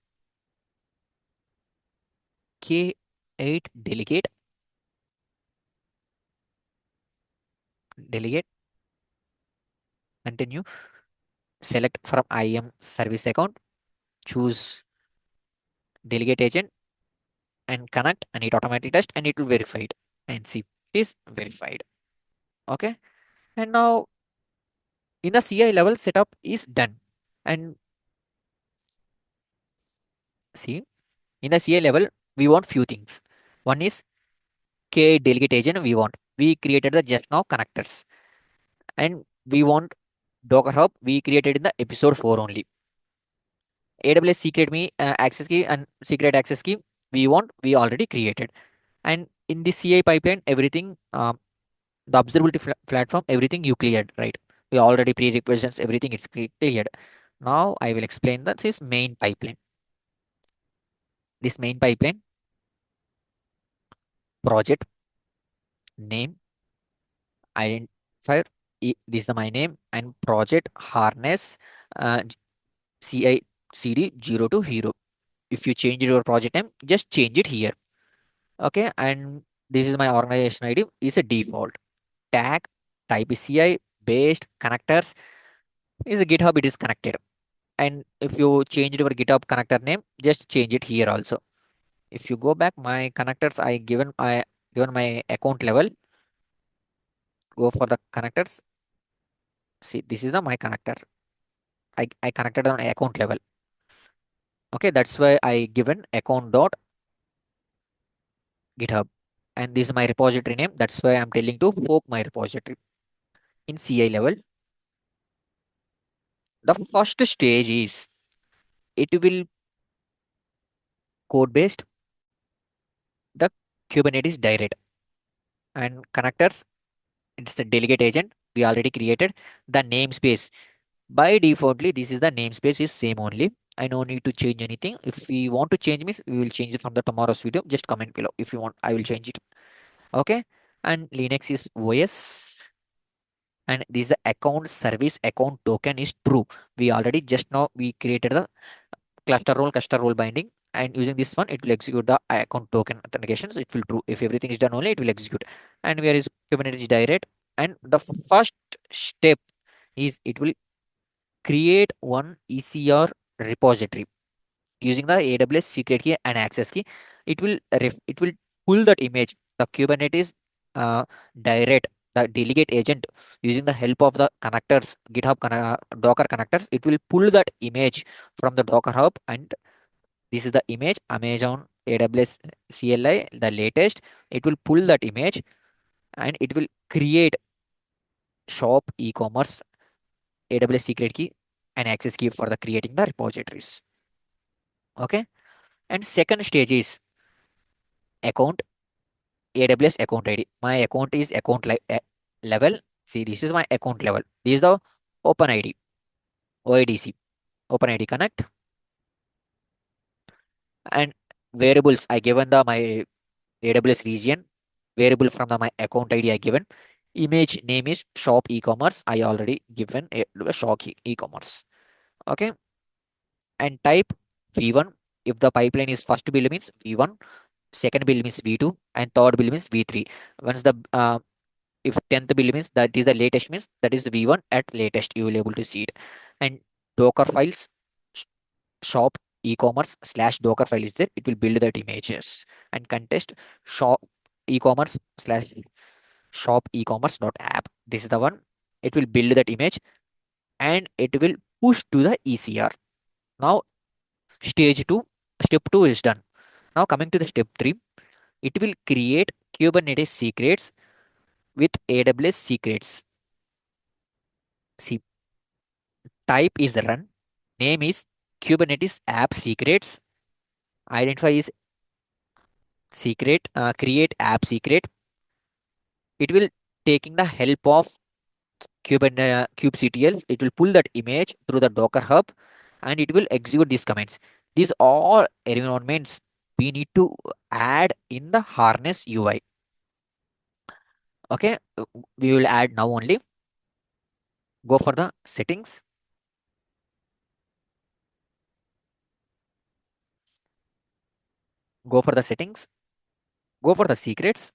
K8 delegate, continue, select from IAM service account, choose delegate agent and connect, and it automatically test and it will verify it and see it is verified. Okay. And now in the CI level setup is done. And see, in the CI level, we want few things. One is K delegate agent we created the just now connectors. And we want Docker Hub, we created in the episode 4 only. AWS secret access key and secret access key, we already created. And in the CI pipeline, everything, the observability platform, everything you cleared, right? We already prerequisites, everything it's cleared. Now I will explain that this main pipeline. This main pipeline, project name, identifier, this is my name, and project harness CI CD 0 to hero. If you change your project name, just change it here. Okay, and this is my organization ID is a default tag, type is CI based connectors is a GitHub, it is connected. And if you change your GitHub connector name, just change it here also. If you go back, my connectors I given my account level, go for the connectors. See, this is the my connector. I connected on account level. Okay, that's why I given account dot GitHub. And this is my repository name. That's why I'm telling to fork my repository. In CI level, the first stage is it will code based the Kubernetes direct and connectors. It's the delegate agent we already created. The namespace by defaultly this is the namespace is same only. I no need to change anything. If we want to change means we will change it from the tomorrow's video. Just comment below if you want. I will change it. Okay. And Linux is OS. And this is the account service account token is true. We already just now we created the cluster role binding, and using this one it will execute the account token authentications. It will true. If everything is done only it will execute. And where is Kubernetes direct? And the first step is it will create one ECR repository using the AWS secret key and access key. It will pull that image, the Kubernetes uh, direct, the delegate agent using the help of the connectors, Docker connectors. It will pull that image from the Docker Hub, and this is the image Amazon AWS CLI, the latest. It will pull that image and it will create shop e-commerce AWS secret key and access key for the creating the repositories. Okay. And second stage is account AWS account ID. My account is level. See, this is my account level. This is the open ID, OIDC, open ID connect. And variables I given the my AWS region variable from the my account ID I given. Image name is shop e-commerce. I already given a shop e-commerce. Okay. And type V1. If the pipeline is first build means V1, second build means V2, and third build means V3. Once the if 10th build means that is the latest means that is V1 at latest you will able to see it. And Docker files sh- shop e-commerce slash Docker file is there. It will build that images and contest shop e-commerce slash shop e-commerce dot app. This is the one. It will build that image and it will push to the ECR. Now stage 2, step 2 is done. Now coming to the step 3, it will create Kubernetes secrets with AWS secrets. See, type is run, name is Kubernetes app secrets, identify is secret, create app secret. It will taking the help of kubectl. It will pull that image through the Docker hub and it will execute these commands. These all environments we need to add in the harness UI. Okay, we will add now only. Go for the settings. Go for the settings. Go for the secrets.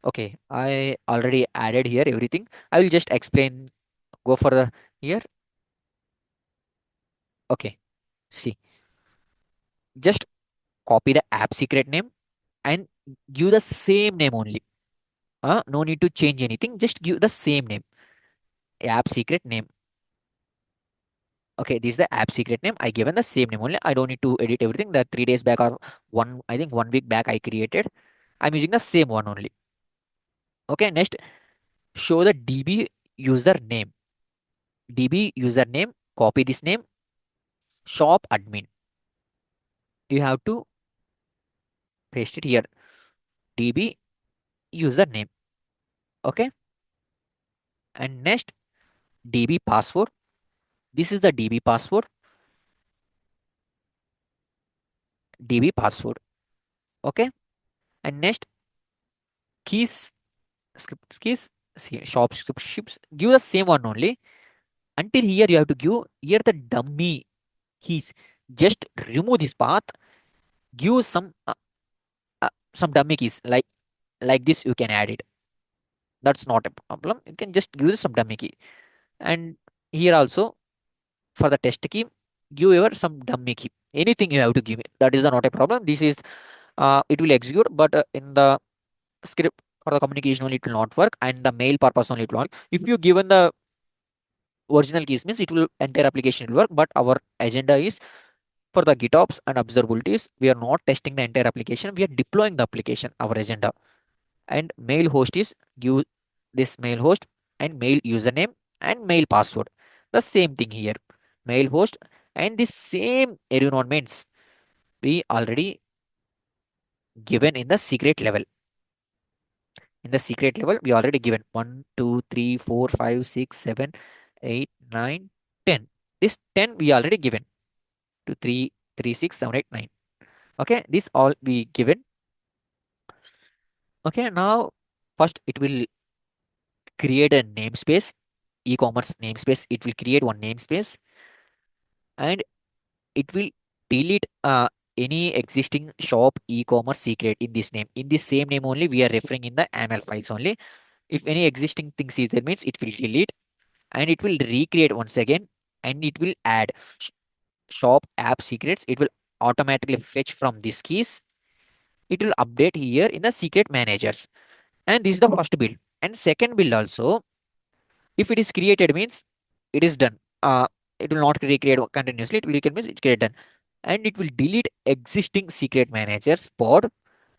Okay, I already added here everything. I will just explain. Go for the here. Okay, see, just copy the app secret name and give the same name only. No need to change anything. Just give the same name. App secret name. Okay, this is the app secret name. I given the same name only. I don't need to edit everything. That 3 days back or I think 1 week back I created. I'm using the same one only. Okay, next show the DB username. DB username. Copy this name. Shop admin. You have to paste it here. DB username. Okay, and next DB password. This is the DB password. DB password. Okay, and next keys script keys. See, shop script ships. Give the same one only. Until here you have to give here the dummy keys. Just remove this path. Give some dummy keys like this. You can add it. That's not a problem. You can just give some dummy key. And here also for the test key, give your some dummy key. Anything you have to give it. That is not a problem. This is it will execute, but in the script for the communication only it will not work, and the mail purpose only it will work. If you given the original keys means it will entire application will work, but our agenda is for the GitOps and observabilities. We are not testing the entire application. We are deploying the application. Our agenda and mail host is give this mail host and mail username and mail password. The same thing here. Mail host and the same environments we already given in the secret level. In the secret level, we already given 1, 2, 3, 4, 5, 6, 7, 8, 9, 10. This 10 we already given to 3, 3, 6, 7, 8, 9. Okay, this all we given. Okay, now first it will create a namespace, e-commerce namespace. It will create one namespace and it will delete any existing shop e-commerce secret in this name. In this same name only, we are referring in the ML files only. If any existing things is there means it will delete and it will recreate once again and it will add sh- shop app secrets. It will automatically fetch from these keys. It will update here in the secret managers. And this is the first build. And second build also, if it is created means it is done. It will not recreate continuously. It will recreate means it's created done. And it will delete existing secret managers pod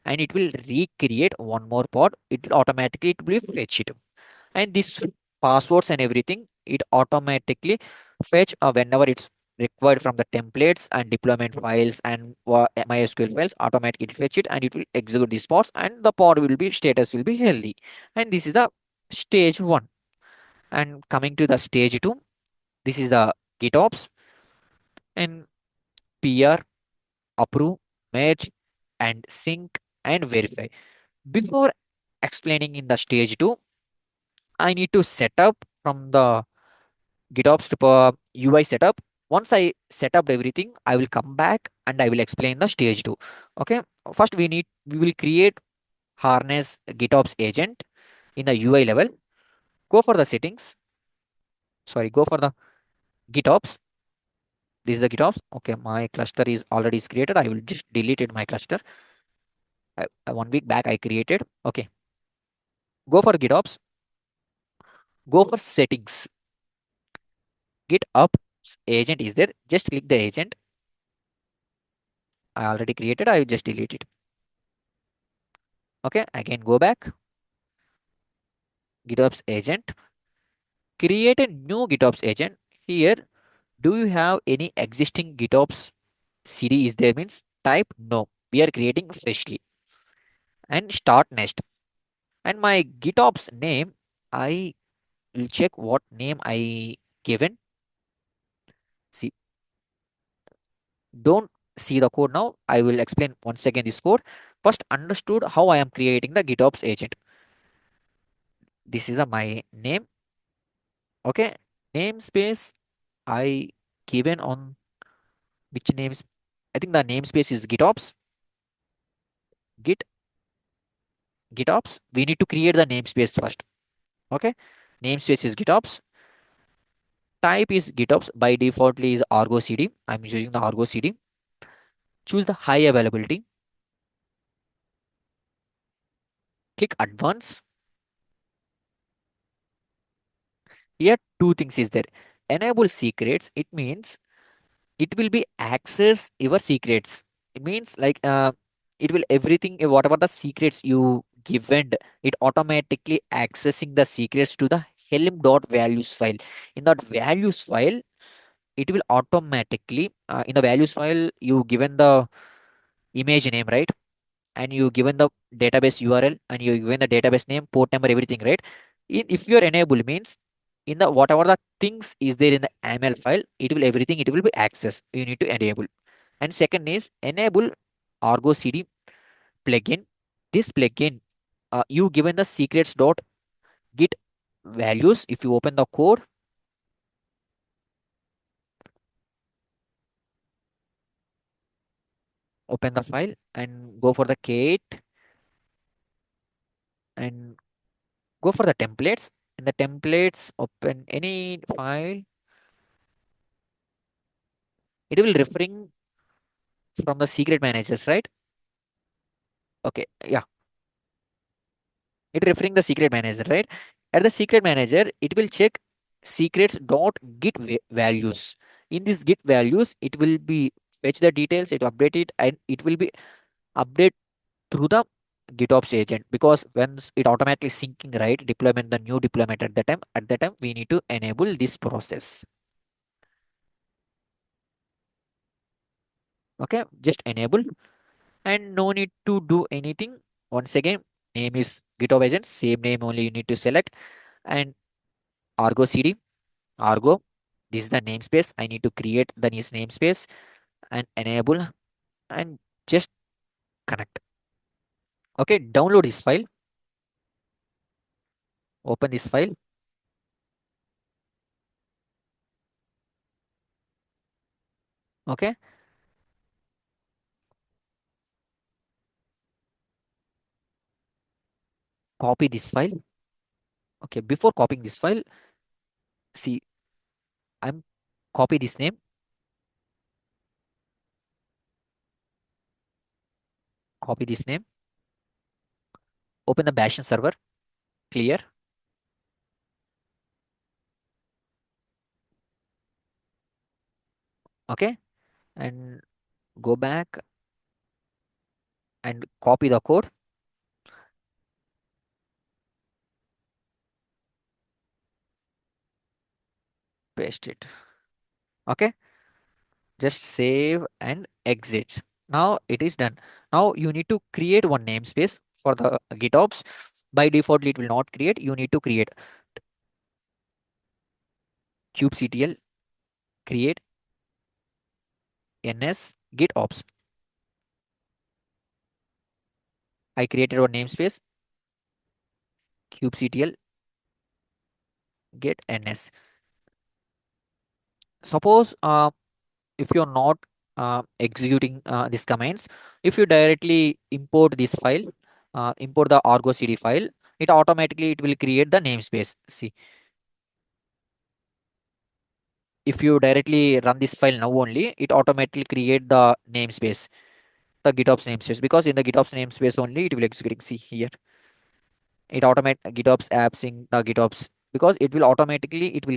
and it will recreate one more pod. It will automatically it will fetch it. And this passwords and everything it automatically fetch whenever it's required from the templates and deployment files and MySQL files. Automatically it fetch it and it will execute these pods and the pod will be status will be healthy. And this is the stage 1. And coming to the stage 2, this is the GitOps and PR, approve, merge, and sync and verify. Before explaining in the stage 2, I need to set up from the GitOps to UI setup. Once I set up everything, I will come back and I will explain the stage 2. Okay. First, we will create Harness GitOps agent in the UI level. Go for the settings. Sorry, go for the GitOps. This is the GitOps. Okay, my cluster is already created. I will just delete it, my cluster. 1 week back I created. Okay, go for GitOps. Go for settings. GitOps agent is there. Just click the agent. I already created. I will just delete it. Okay, again go back. GitOps agent. Create a new GitOps agent. Here, do you have any existing GitOps CD is there means type no. We are creating freshly and start next. And my GitOps name, I will check what name I given. See, don't see the code now. I will explain once again this code. First, understood how I am creating the GitOps agent. This is my name. Okay, namespace I given on which names? I think the namespace is GitOps. Git GitOps. We need to create the namespace first. Okay, namespace is GitOps. Type is GitOps. By defaultly is ArgoCD. I'm using the ArgoCD. Choose the high availability. Click advanced. Here two things is there. Enable secrets. It means it will be access your secrets. It means like it will everything whatever the secrets you given, it automatically accessing the secrets to the helm.values file. In that values file, it will automatically in the values file you given the image name, right? And you given the database URL and you given the database name, port number, everything, right? If your enable means in the whatever the things is there in the ML file, it will everything it will be accessed. You need to enable. And second is enable ArgoCD plugin. This plugin, you given the secrets dot git values. If you open the code, open the file and go for the K8 and go for the templates. In the templates, open any file. It will referring from the secret managers, right? Okay, yeah, it referring the secret manager, right? At the secret manager, it will check secrets dot git values. In this git values, it will be fetch the details, it update it, and it will be update through the GitOps agent because once it automatically syncing, right? Deployment, the new deployment at that time, we need to enable this process. Okay, just enable and no need to do anything. Once again, name is GitOps agent, same name only you need to select and Argo CD, Argo. This is the namespace. I need to create the nice namespace and enable and just connect. Okay, download this file, open this file. Okay, copy this file. Okay, before copying this file, see, I'm copy this name, copy this name, open the Bastion server, clear. Okay, and go back and copy the code, paste it. Okay, just save and exit. Now it is done. Now you need to create one namespace for the GitOps. By default, it will not create. You need to create kubectl create ness GitOps. I created one namespace kubectl get ns. Suppose if you're not executing these commands, if you directly import this file, import the ArgoCD file, it will create the namespace. See, if you directly run this file now only, it automatically create the namespace, the GitOps namespace, because in the GitOps namespace only it will execute. See here, it automate GitOps apps in the GitOps, because it will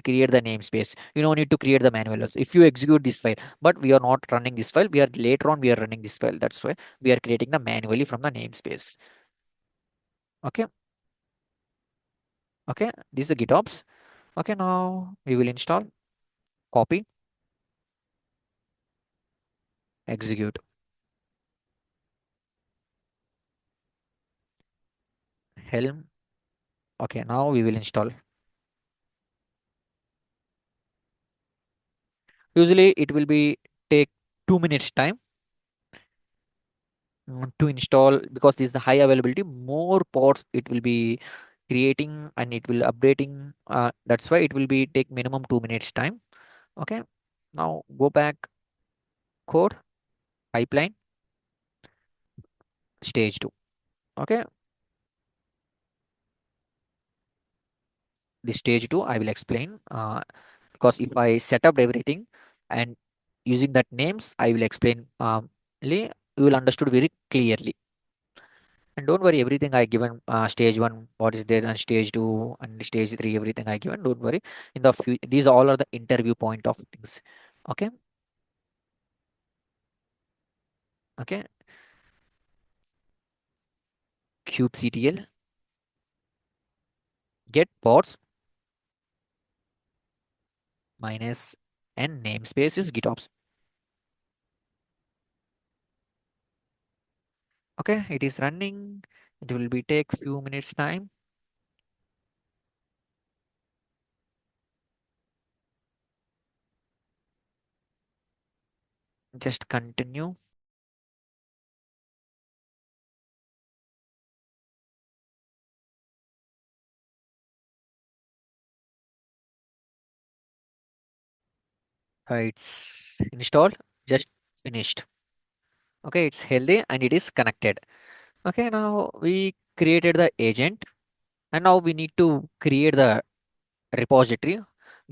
create the namespace. You don't need to create the manual also if you execute this file. But we are not running this file. We are running this file. That's why we are creating the manually from the namespace. Okay. Okay. This is the GitOps. Okay. Now we will install, copy, execute, Helm. Okay. Now we will install. Usually it will be take 2 minutes time to install, because this is the high availability. More pods it will be creating and it will updating. That's why it will be take minimum 2 minutes time. Okay. Now go back, code, pipeline, stage 2. Okay. The stage 2 I will explain, because if I set up everything and using that names, I will explain, you will understood very clearly. And don't worry, everything I given, stage 1 what is there, and stage 2 and stage 3, everything I given, don't worry. In the few, these all are the interview point of things. Okay. Okay. Kubectl get pods minus n namespace is GitOps. Okay, it is running. It will be take few minutes time. Just continue. It's installed, just finished. Okay, it's healthy and it is connected. Okay, now we created the agent, and now we need to create the repository,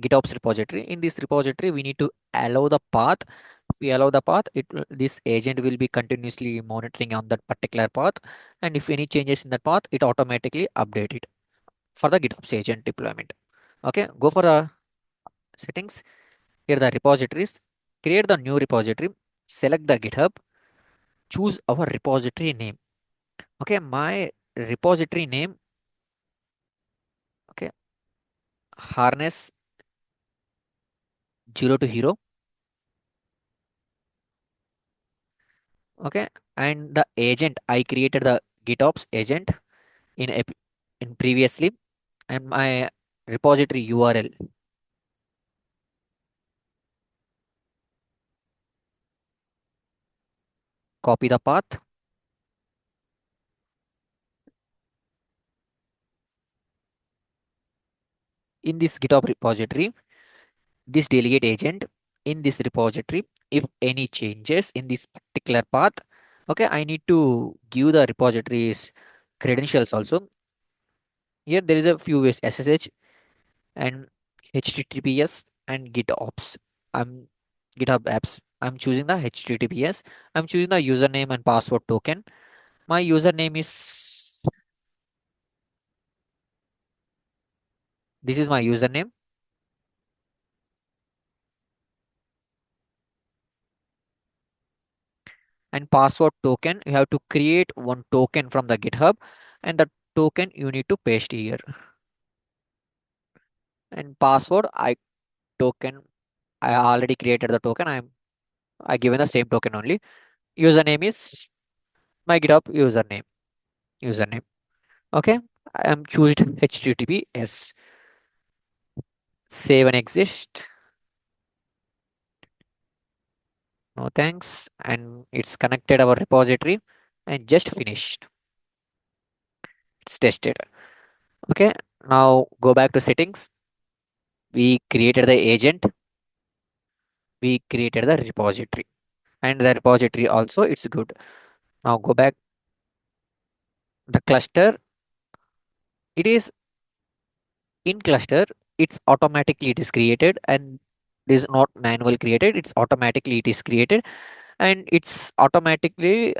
GitOps repository. In this repository, we need to allow the path. If we allow the path, this agent will be continuously monitoring on that particular path, and if any changes in that path, it automatically update it for the GitOps agent deployment. Okay, go for the settings. Here the repositories. Create the new repository. Select the GitHub. Choose our repository name. Okay, my repository name. Okay, Harness 0 to hero. Okay, and the agent I created the GitOps agent in in previously, and my repository URL. Copy the path. In this GitHub repository, this delegate agent in this repository, if any changes in this particular path, okay, I need to give the repository's credentials also. Here there is a few ways: SSH and HTTPS and GitOps. I'm GitHub apps. I'm choosing the HTTPS. I'm choosing the username and password token. My username is, this is my username, and password token. You have to create one token from the GitHub, and the token you need to paste here. And password, I already created the token. I given the same token only. Username is my GitHub username. Okay, I am choosing HTTPS. Save and exist. No thanks. And it's connected our repository and just finished. It's tested. Okay, now go back to settings. We created the agent. we created the repository, and the repository also it's good. Now go back the cluster. It is in cluster. It's automatically it is created, and it is not manual created. It's automatically it is created, and it's automatically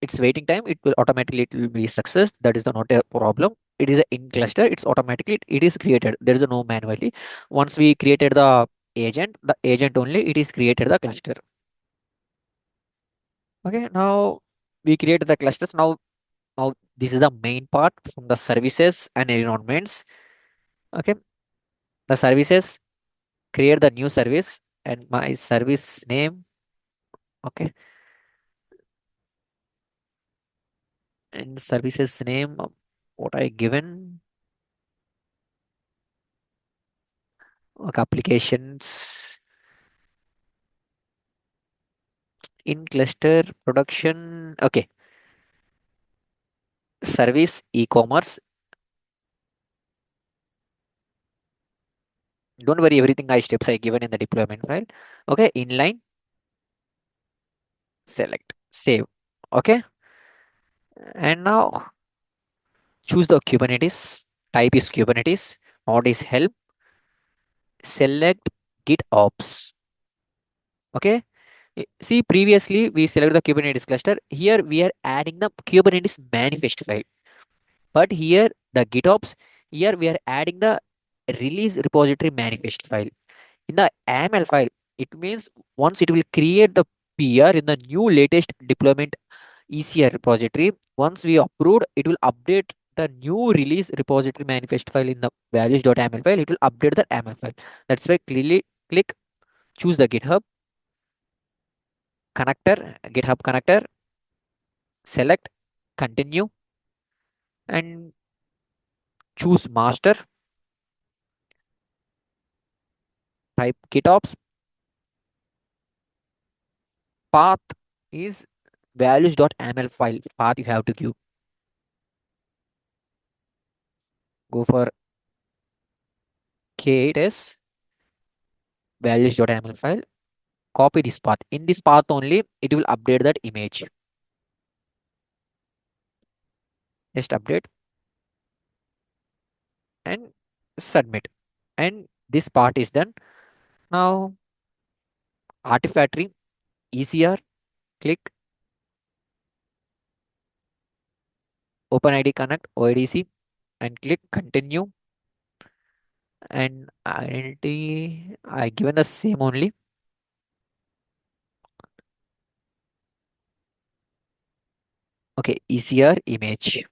its waiting time. It will automatically it will be success. That is the not a problem. It is a in cluster. It's automatically it is created. There is a no manually. Once we created the agent only it is created the cluster. Okay, now we created the clusters. Now this is the main part from the services and environments. Okay, the services, create the new service and my service name. Okay, and services name, what I given. Okay, applications in cluster production. Okay, service e-commerce. Don't worry, everything I steps I given in the deployment file. Okay, inline, select, save. Okay, and now choose the Kubernetes. Type is Kubernetes. Mode is help. Select GitOps. Okay. See, previously we select the Kubernetes cluster. Here we are adding the Kubernetes manifest file. But here the GitOps, here we are adding the release repository manifest file. In the YAML file, it means once it will create the PR in the new latest deployment ECR repository. Once we approved, it will update the new release repository manifest file in the values.yaml file. It will update the YAML file. That's why clearly click, choose the GitHub connector, GitHub connector, select, continue, and choose master. Type GitOps. Path is values.yaml file. Path you have to give. Go for K8s values.yaml file. Copy this path. In this path only, it will update that image. Just update and submit. And this part is done. Now, Artifactory, ECR, click OpenID Connect, OIDC, and click continue. And identity, I given the same only. Okay, ECR image.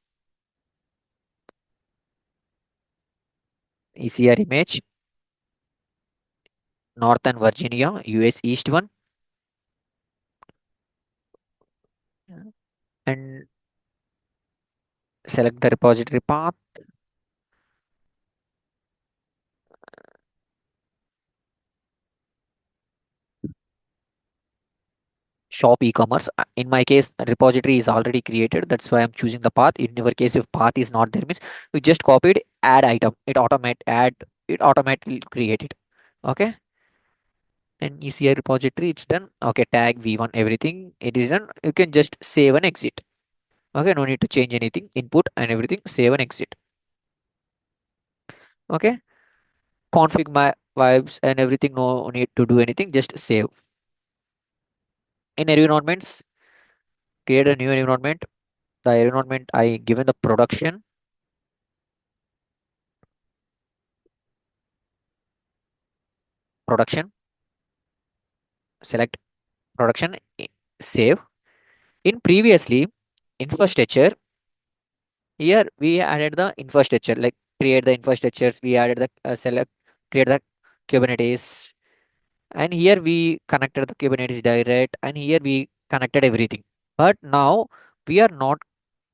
ECR image, Northern Virginia, US East one. And select the repository path. Shop e-commerce. In my case, the repository is already created. That's why I'm choosing the path. In your case, if path is not there, means you just copied, add item. It automatically create it. Okay. And ECR repository, it's done. Okay, tag v1, everything it is done. You can just save and exit. Okay, no need to change anything. Input and everything, save and exit. Okay. Config my vibes and everything. No need to do anything. Just save. In environments, create a new environment. The environment I given the production, select production, save. In previously infrastructure, here we added the infrastructure, like create the infrastructures. We added the select, create the Kubernetes, and here we connected the Kubernetes direct, and here we connected everything. But now we are not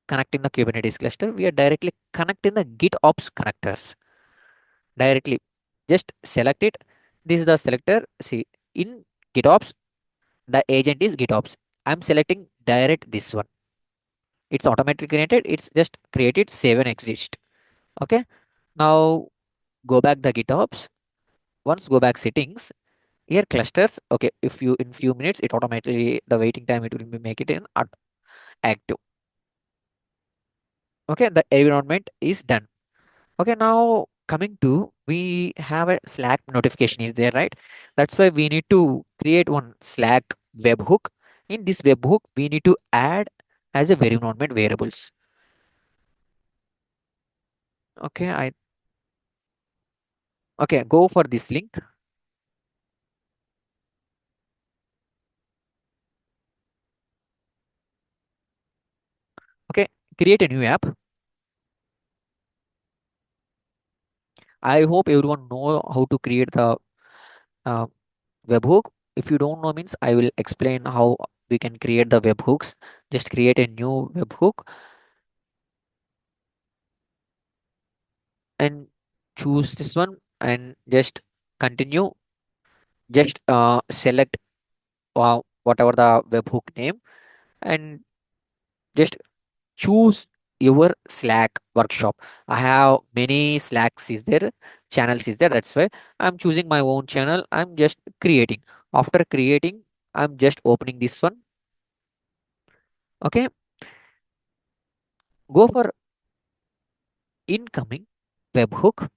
connecting the Kubernetes cluster. We are directly connecting the GitOps connectors directly. Just select it. This is the selector. See, in GitOps, the agent is GitOps. I'm selecting direct this one. It's automatically created. It's just created, save and exist. Okay. Now go back the GitOps. Once go back settings, Here clusters, okay, if you in few minutes, it automatically the waiting time it will be make it in active. Okay, the environment is done. Okay, now coming to we have a Slack notification is there, right? That's why we need to create one Slack webhook. In this webhook, we need to add as a environment variables. Okay, okay, go for this link. Okay, create a new app. I hope everyone know how to create the uh, webhook. If you don't know means I will explain how we can create the webhooks. Just create a new webhook and choose this one and just continue. Just select whatever the webhook name and just choose your Slack workshop. I have many Slacks is there, channels is there. That's why I'm choosing my own channel. I'm just creating. After creating, I'm just opening this one. Okay, go for incoming webhook.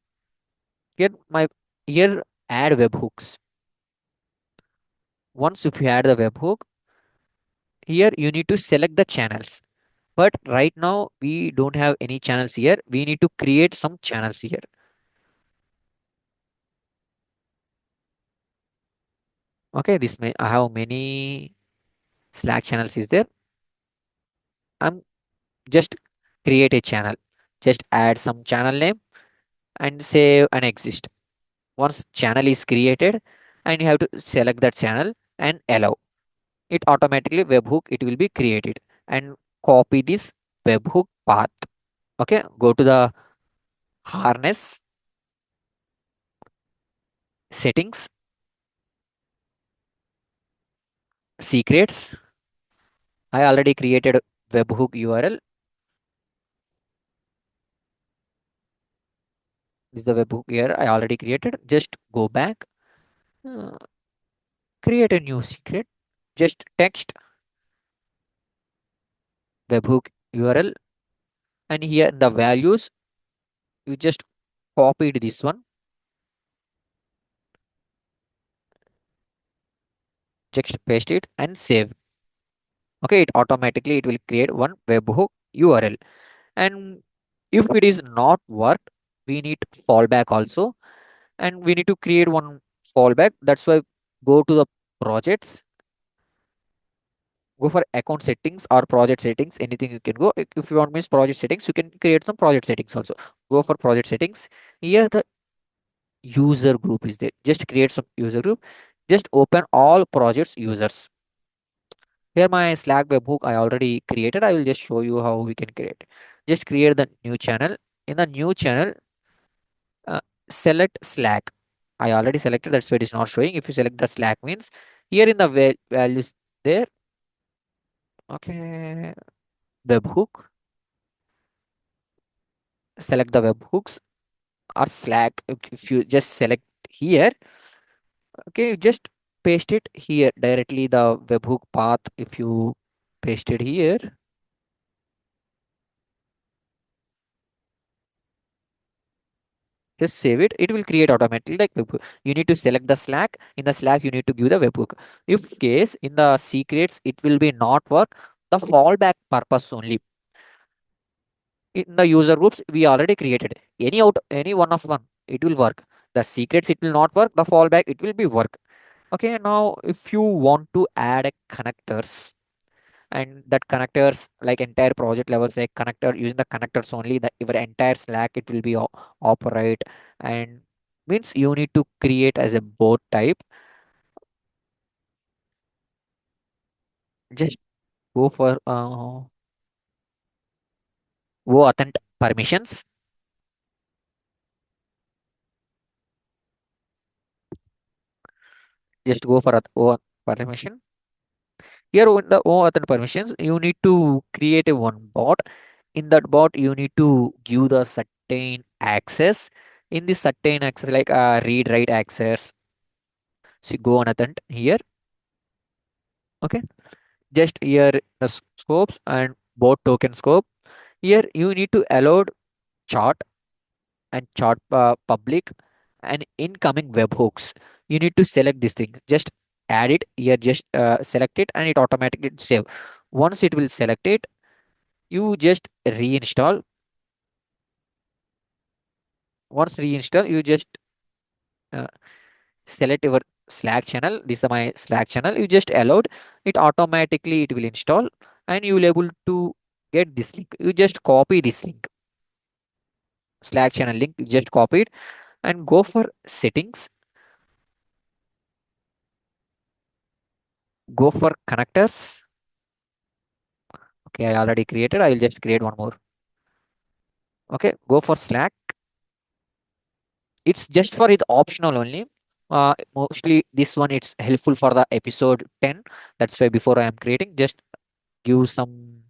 Here add webhooks. Once if you add the webhook, here you need to select the channels. But right now we don't have any channels here. We need to create some channels here. Okay, this may I have many Slack channels is there. I'm just create a channel. Just add some channel name and save and exist. Once channel is created, and you have to select that channel and allow it automatically webhook it will be created and copy this webhook path. Okay, go to the harness settings, secrets. I already created webhook URL. This is the webhook here. I already created. Just go back, uh, create a new secret. Just text webhook URL, and here in the values, you just copied this one. Just paste it and save. Okay, it automatically it will create one webhook URL. And if it is not worked, we need fallback also, and we need to create one fallback. That's why go to the projects, go for account settings or project settings, anything you can go. If you want means project settings, you can create some project settings also. Go for project settings. Here the user group is there. Just create some user group. Just open all projects users. Here my Slack webhook I already created. I will just show you how we can create. Just create the new channel. In the new channel, uh, select Slack. I already selected, that's why it is not showing. If you select the Slack means here in the values there. Okay, webhook. Select the webhooks or Slack. If you just select here, okay, you just paste it here directly the webhook path. If you paste it here, just save it. It will create automatically like webhook. You need to select the Slack. In the Slack, you need to give the webhook. If case in the secrets, it will be not work. The fallback purpose only. In the user groups, we already created any one of one. It will work. The secrets, it will not work. The fallback, it will be work. Okay, now if you want to add a connectors and that connectors like entire project levels like connector using the connectors only the your entire Slack it will be operate and means you need to create as a board type. Just go for authent permissions. Just go for permission. Here with the authent permissions you need to create a one bot. In that bot you need to give the certain access. In this certain access like read write access, So go on attempt here. Okay, just here the scopes and both token scope. Here you need to allow chart and chart public and incoming webhooks. You need to select this thing. Just add it here. Just select it and it automatically save. Once it will select it, you just reinstall. Once reinstall, you just uh, select your Slack channel. This is my Slack channel. You just allowed it automatically. It will install and you will able to get this link. You just copy this link, Slack channel link. You just copy it and go for settings. Go for connectors. Okay, I already created. I will just create one more. Okay, go for Slack. It's just for it optional only. Mostly this one it's helpful for the episode 10. That's why before I am creating, just give some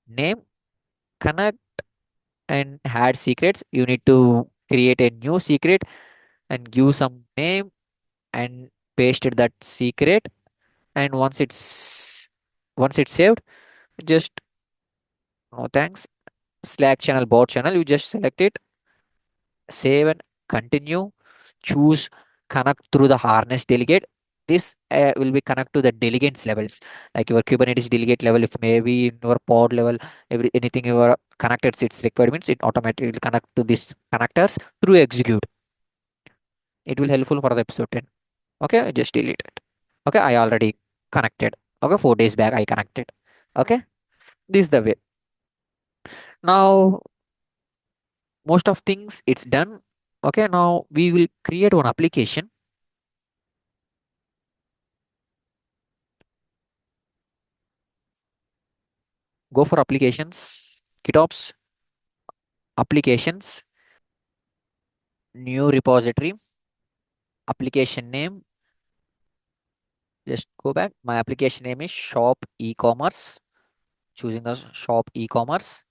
name, connect and add secrets. You need to create a new secret and give some name and paste that secret. And once it's saved, just no thanks. Slack channel, bot channel, you just select it, save and continue. Choose connect through the harness delegate. This will be connect to the delegates levels, like your Kubernetes delegate level. If maybe in your pod level, anything you are connected, its requirements, it automatically will connect to these connectors through execute. It will helpful for the episode 10. Okay, just delete it. Okay, I already connected. Okay, 4 days back I connected. Okay, this is the way. Now most of things it's done. Okay, now we will create one application. Go for applications, GitOps, applications, new repository, application name. Just go back. My application name is shop e-commerce. Choosing the shop e-commerce.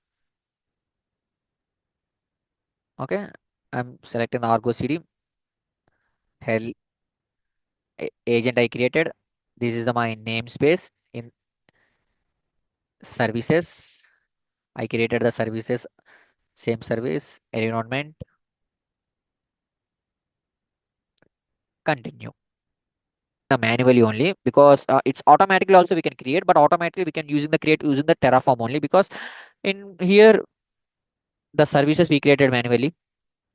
Okay, I'm selecting the ArgoCD hell agent I created. This is the my namespace in services. I created the services, same service, environment, continue. Manually only because it's automatically also we can create, but automatically we can using the create using the Terraform only because in here the services we created manually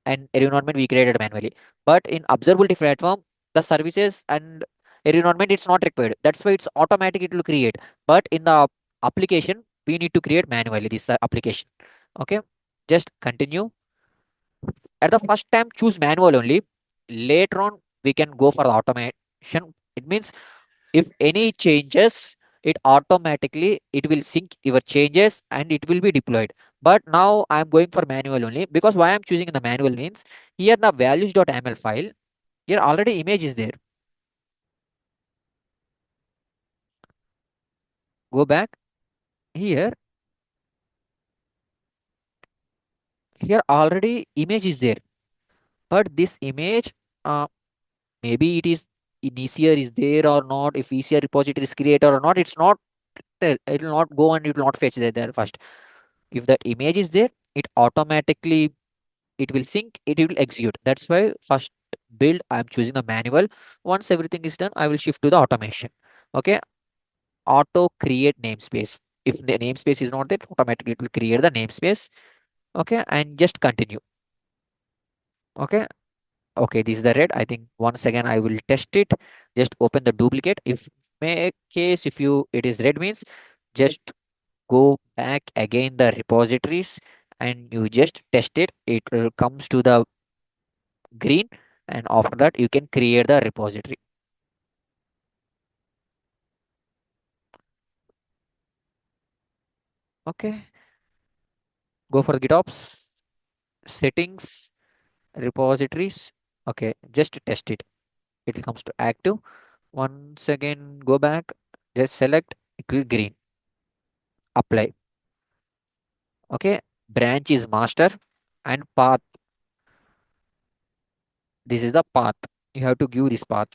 and environment we created manually. But in observability platform, the services and environment it's not required. That's why it's automatic it will create. But in the application, we need to create manually this application. Okay, just continue. At the first time, choose manual only. Later on, we can go for the automation. It means if any changes, it automatically it will sync your changes and it will be deployed. But now I'm going for manual only because why I'm choosing in the manual means here the values.ml file, here already image is there. Go back here. Here already image is there. But this image, uh, maybe it is in ECR is there or not. If ECR repository is created or not, it's not. It will not go and it will not fetch there first. If that image is there, it automatically it will sync, it will execute. That's why first build I'm choosing the manual. Once everything is done, I will shift to the automation. Okay, auto create namespace. If the namespace is not there, automatically it will create the namespace. Okay, and just continue. Okay, okay, this is the red. I think once again I will test it. Just open the duplicate. If make case if you it is red means just go back again the repositories and you just test it. It will comes to the green and after that you can create the repository. Okay, go for GitOps settings, repositories. Okay, just test it. It will comes to active. Once again, go back, just select, it will green, apply. Okay, branch is master and path. This is the path. You have to give this path.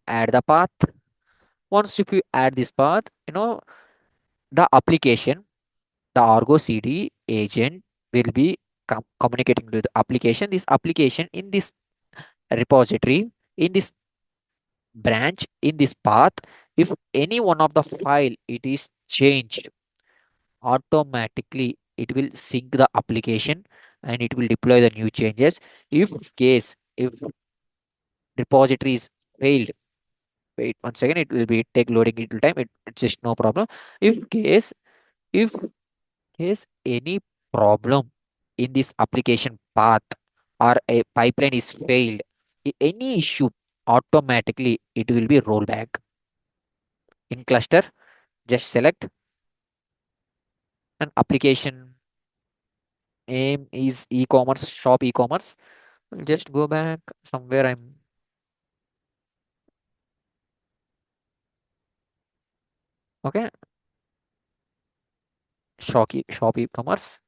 Add the path. Once if you add this path, the application, the ArgoCD agent will be communicating with the application. This application in this repository, in this branch, in this path, if any one of the file it is changed, automatically it will sync the application and it will deploy the new changes. If repository is failed, wait 1 second, it will be take loading, it will time, it's just no problem. If case if case any problem in this application path or a pipeline is failed, any issue, automatically it will be rollback. In cluster, just select an application name is e-commerce, shop e-commerce. Just go back somewhere. I'm okay. Shop e-commerce.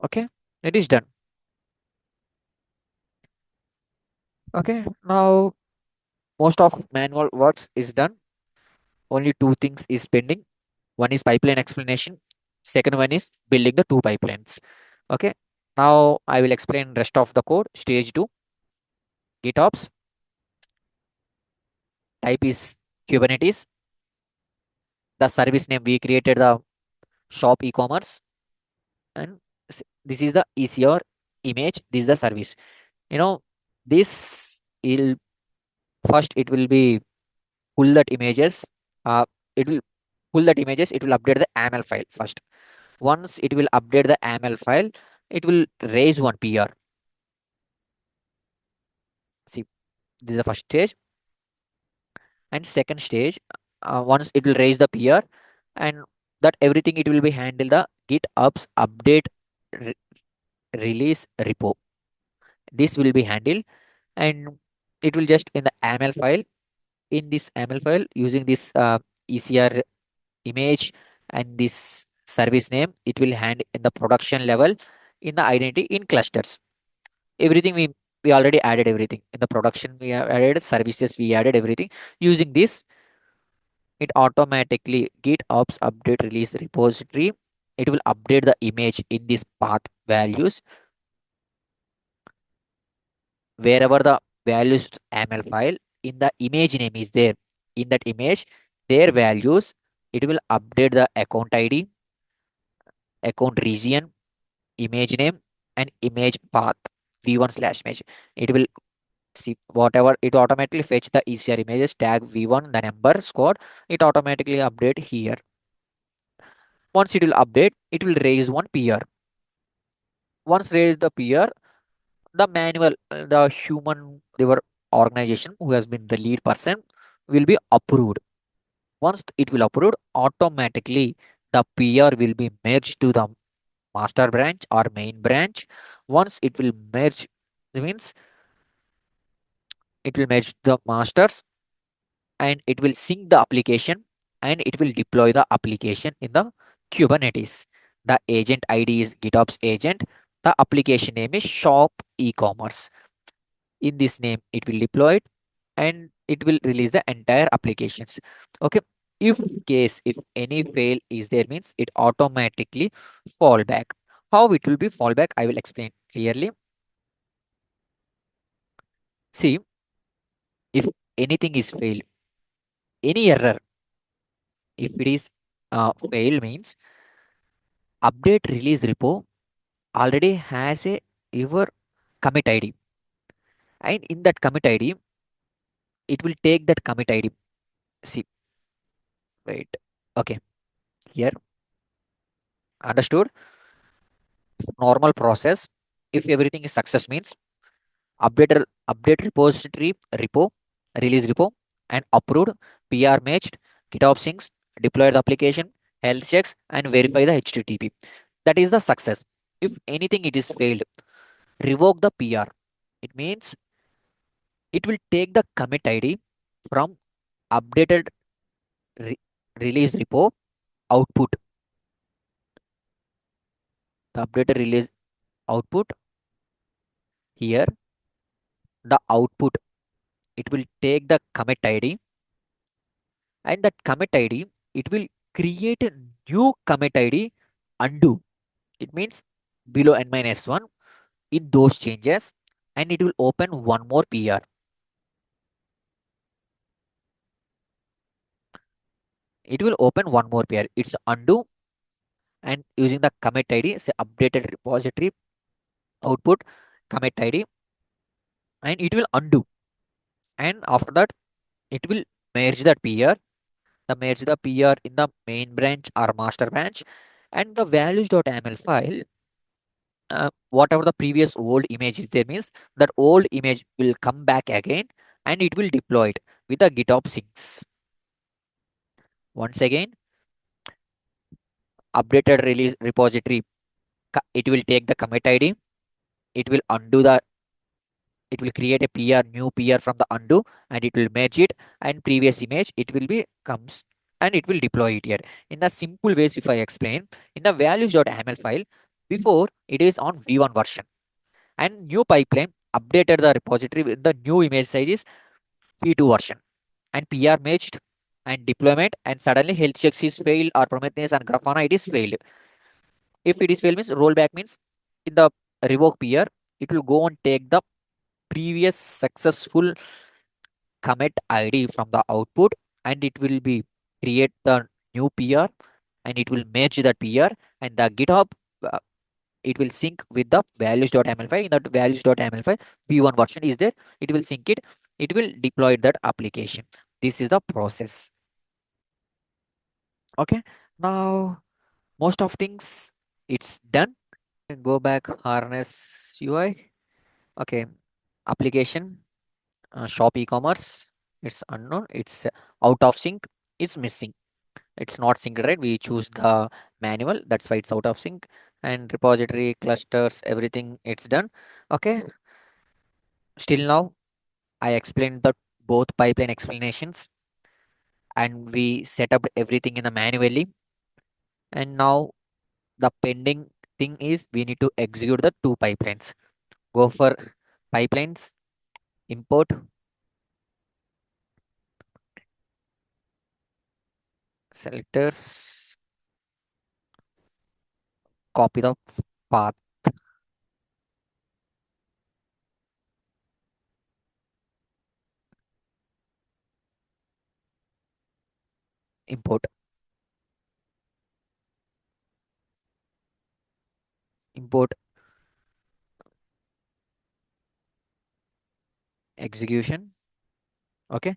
Okay, it is done. Okay, now most of manual works is done. Only two things is pending. One is pipeline explanation. Second one is building the two pipelines. Okay. Now I will explain rest of the code. Stage 2, GitOps. Type is Kubernetes. The service name we created the shop e-commerce. And this is the ECR image. This is the service. You know, this will first it will be pull that images. It will pull that images. It will update the YAML file first. Once it will update the YAML file, it will raise one PR. See, this is the first stage. And second stage, once it will raise the PR, and that everything it will be handle the GitOps update re- release repo. This will be handled, and it will just in the YAML file. In this YAML file, using this ECR image and this service name, it will hand in the production level in the identity in clusters. Everything we already added everything in the production. We have added services. We added everything using this. It automatically GitOps update release repository. It will update the image in this path values wherever the values ML file in the image name is there. In that image, their values, it will update the account ID, account region, image name, and image path v1 slash image. It will see whatever it automatically fetch the ECR images tag v1, the number squad. It automatically update here. Once it will update, it will raise one PR. Once raised the PR, the manual, the human, their organization who has been the lead person will be approved. Once it will approved, automatically the PR will be merged to the master branch or main branch. Once it will merge, means it will merge the masters and it will sync the application and it will deploy the application in the Kubernetes. The agent ID is GitOps agent. The application name is shop e-commerce. In this name, it will deploy it and it will release the entire applications. Okay. If any fail is there means it automatically fall back. How it will be fallback, I will explain clearly. See, if anything is failed, any error, if it is fail means update release repo already has a your commit ID. And in that commit ID, it will take that commit ID. See, wait. Okay, here understood. Normal process. If everything is success means update repository repo, release repo, and approved, PR matched, GitOps syncs, deploy the application, health checks, and verify the HTTP. That is the success. If anything it is failed, revoke the PR. It means it will take the commit ID from updated release repo output, the updated release output here, the output, it will take the commit ID, and that commit ID, it will create a new commit ID undo. It means below n minus 1 in those changes, and it will open one more PR. It will open one more PR. It's undo, and using the commit ID, say updated repository output commit ID, and it will undo. And after that, it will merge that PR, merge the PR in the main branch or master branch, and the values.yaml file, whatever the previous old image is there means that old image will come back again, and it will deploy it with the GitOps syncs. Once again, updated release repository, it will take the commit ID, it will undo the, it will create a PR, new PR from the undo, and it will merge it, and previous image it will be comes, and it will deploy it here. In the simple ways, if I explain, in the values.yaml file, before it is on v1 version, and new pipeline updated the repository with the new image size is v2 version, and PR merged and deployment, and suddenly health checks is failed, or Prometheus and Grafana it is failed. If it is failed means rollback means in the revoke PR, it will go and take the previous successful commit ID from the output, and it will be create the new PR, and it will merge that PR, and the GitHub, uh, it will sync with the values.yaml file. In that values.yaml file, v1 version is there, it will sync it, it will deploy that application. This is the process. Okay, now most of things it's done. Go back harness UI. Okay, application, shop e-commerce, it's unknown, it's out of sync, it's missing, it's not synced, right? We choose the manual, that's why it's out of sync. And repository clusters, everything it's done. Okay, still now I explained the both pipeline explanations, and we set up everything in the manually. And now the pending thing is we need to execute the two pipelines. Go for pipelines, import selectors, copy the path, import, import execution. Okay,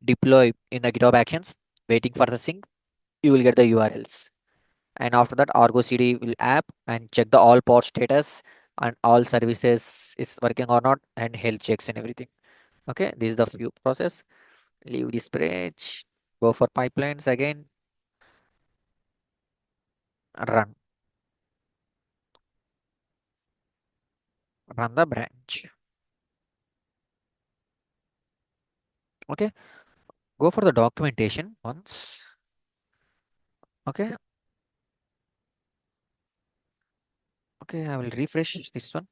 deploy in the GitHub Actions, waiting for the sync. You will get the URLs, and after that ArgoCD will app and check the all pod status, and all services is working or not, and health checks and everything. Okay, this is the few process. Leave this page, go for pipelines again, run, run the branch. Okay, go for the documentation once. Okay, okay, I will refresh this one.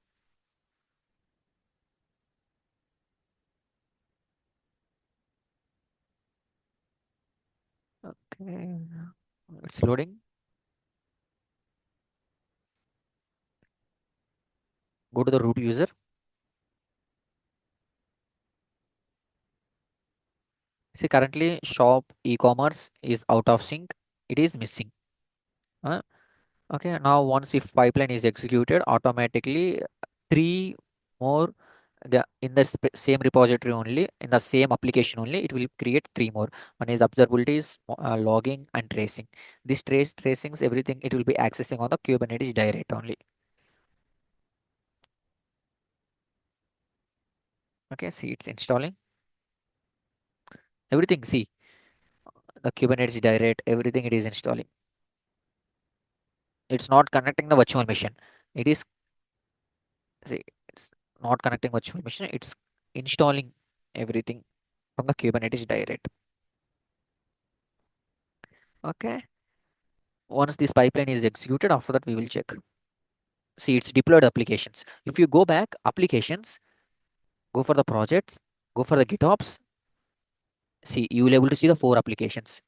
Okay, it's loading. Go to the root user. See, currently shop e-commerce is out of sync. It is missing. Uh, okay, now once if pipeline is executed, automatically three more, the in the same repository only, in the same application only, it will create three more. One is observability, is logging and tracing. This tracings, everything it will be accessing on the Kubernetes direct only. Okay, see it's installing everything. See the Kubernetes direct, everything it is installing. It's not connecting the virtual machine. It is, see, it's not connecting virtual machine. It's installing everything from the Kubernetes direct. Okay. Once this pipeline is executed, after that we will check. See, it's deployed applications. If you go back, applications, go for the projects, go for the GitOps. See, you will able to see the four applications.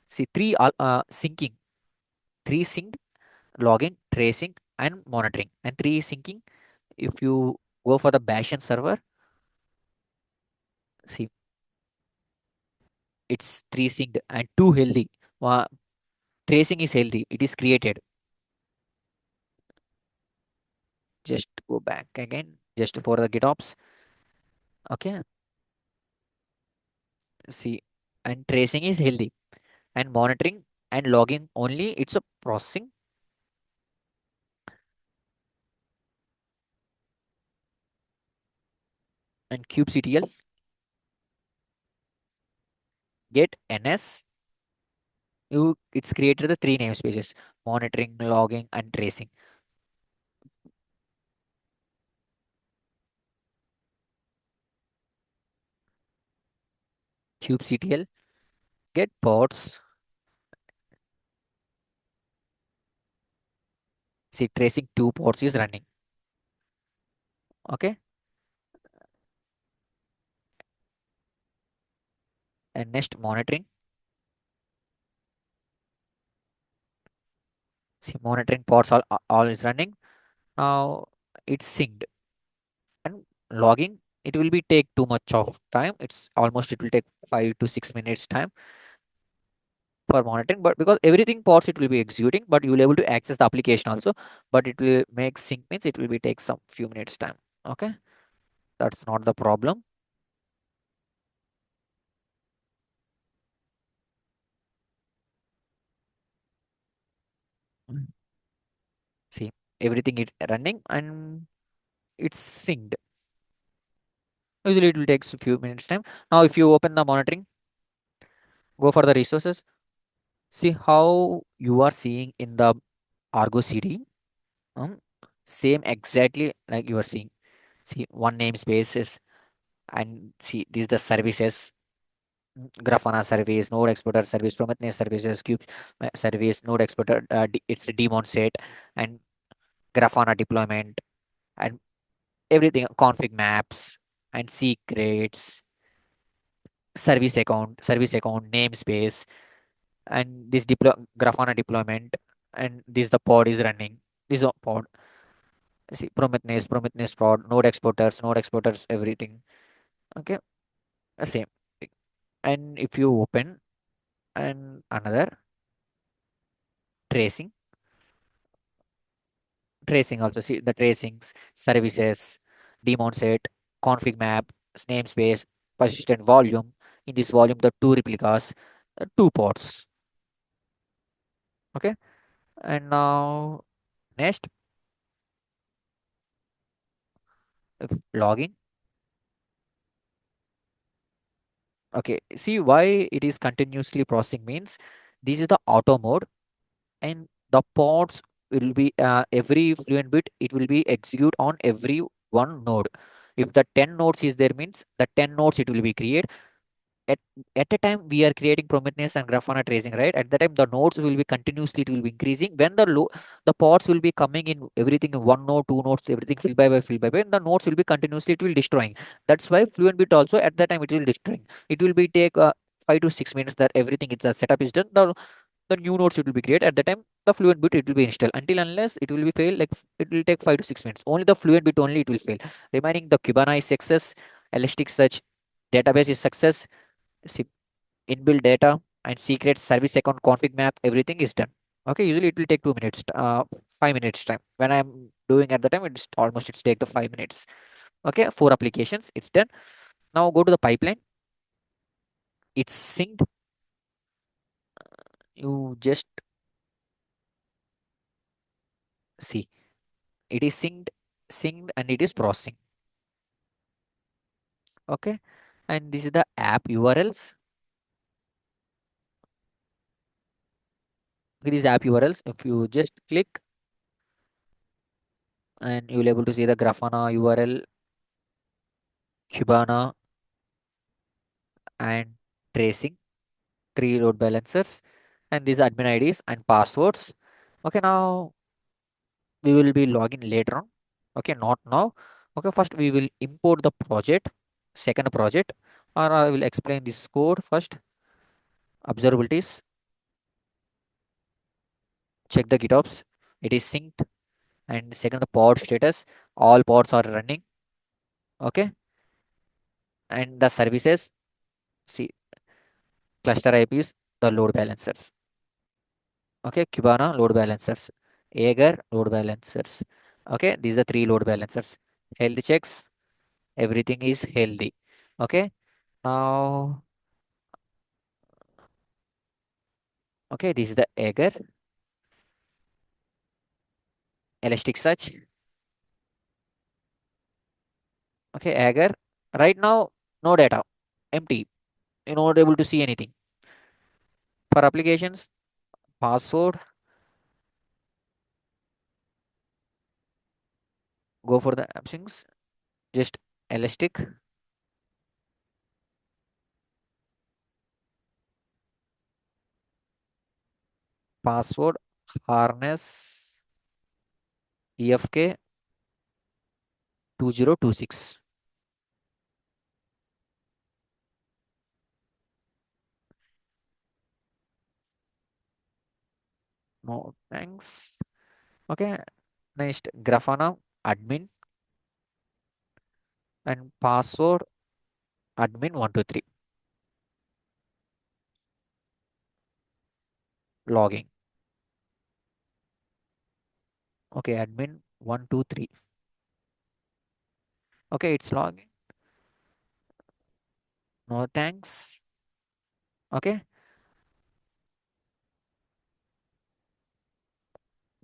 See, three syncing, three synced, logging, tracing, and monitoring. And three syncing. If you go for the Bastion server, see, it's three synced and two healthy. Uh, Tracing is healthy. It is created. Just go back again, just for the GitOps. Okay. See, and tracing is healthy. And monitoring and logging only, it's a processing. And kubectl get ns, you it's created the three namespaces: monitoring, logging, and tracing. Kubectl get pods. See, tracing two pods is running. Okay. And next, monitoring. See, monitoring pods all is running. Now it's synced. And logging, it will be take too much of time. It's almost, it will take 5 to 6 minutes time for monitoring, but because everything pods it will be executing, but you will able to access the application also, but it will make sync means it will be take some few minutes time. Okay, that's not the problem. Mm. See, everything is running and it's synced. Usually it will take a few minutes time. Now if you open the monitoring, go for the resources, see how you are seeing in the ArgoCD. um, Same exactly like you are seeing. See, one namespaces, and see these the services: Grafana service, node exporter service, Prometheus services, cube service, node exporter, it's a daemon set, and Grafana deployment, and everything, config maps, and secrets, service account, namespace, and this Grafana deployment, and this the pod is running. This is a pod. See, Prometheus pod, node exporters, everything. Okay, same. And if you open and another tracing, tracing also, see the tracings, services, daemon set, config map, namespace, persistent volume. In this volume, the two replicas, two pods. Okay, and now next, if logging. Okay, see why it is continuously processing means this is the auto mode, and the pods will be every fluent bit it will be execute on every one node. If the 10 nodes is there means the 10 nodes it will be create at, at a time we are creating Prometheus and Grafana tracing, right? At the time the nodes will be continuously, it will be increasing. When the pods will be coming in everything in one node, two nodes, everything fill by and the nodes will be continuously, it will destroying. That's why fluent bit also at that time it will destroying. It will be take 5 to 6 minutes that everything is the setup is done. The new nodes it will be created at the time the fluent bit it will be installed. Until unless it will be fail, like it will take 5 to 6 minutes. Only the fluent bit only it will fail. Remaining the Kibana is success, Elasticsearch database is success, see, inbuilt data and secret service account config map, everything is done. Okay, usually it will take 2 minutes, 5 minutes time. When I'm doing at the time, it's almost it's take the 5 minutes. Okay, four applications, it's done. Now go to the pipeline. It's synced. You just see it is synced, and it is processing. Okay, and this is the app URLs. These app URLs. If you just click, and you will able to see the Grafana URL, Kibana, and tracing, three load balancers, and these admin IDs and passwords. Okay, now we will be logging later on. Okay, not now. Okay, first we will import the project, second project, or I will explain this code first. Observabilities, check the GitOps, it is synced, and second the pod status, all pods are running. Okay, and the services, see cluster IPs, the load balancers. Okay, Kibana load balancers, Jaeger load balancers. Okay, these are three load balancers. Health checks, everything is healthy. Okay, now, okay, this is the Jaeger, Elasticsearch. Okay, Jaeger. Right now, no data, empty. You're not able to see anything. For applications, password, go for the options, just Elastic, password, harness EFK 2026. No, thanks. Okay, next Grafana admin and password admin 123. Logging. Okay, admin 123. Okay, it's logging. No thanks. Okay,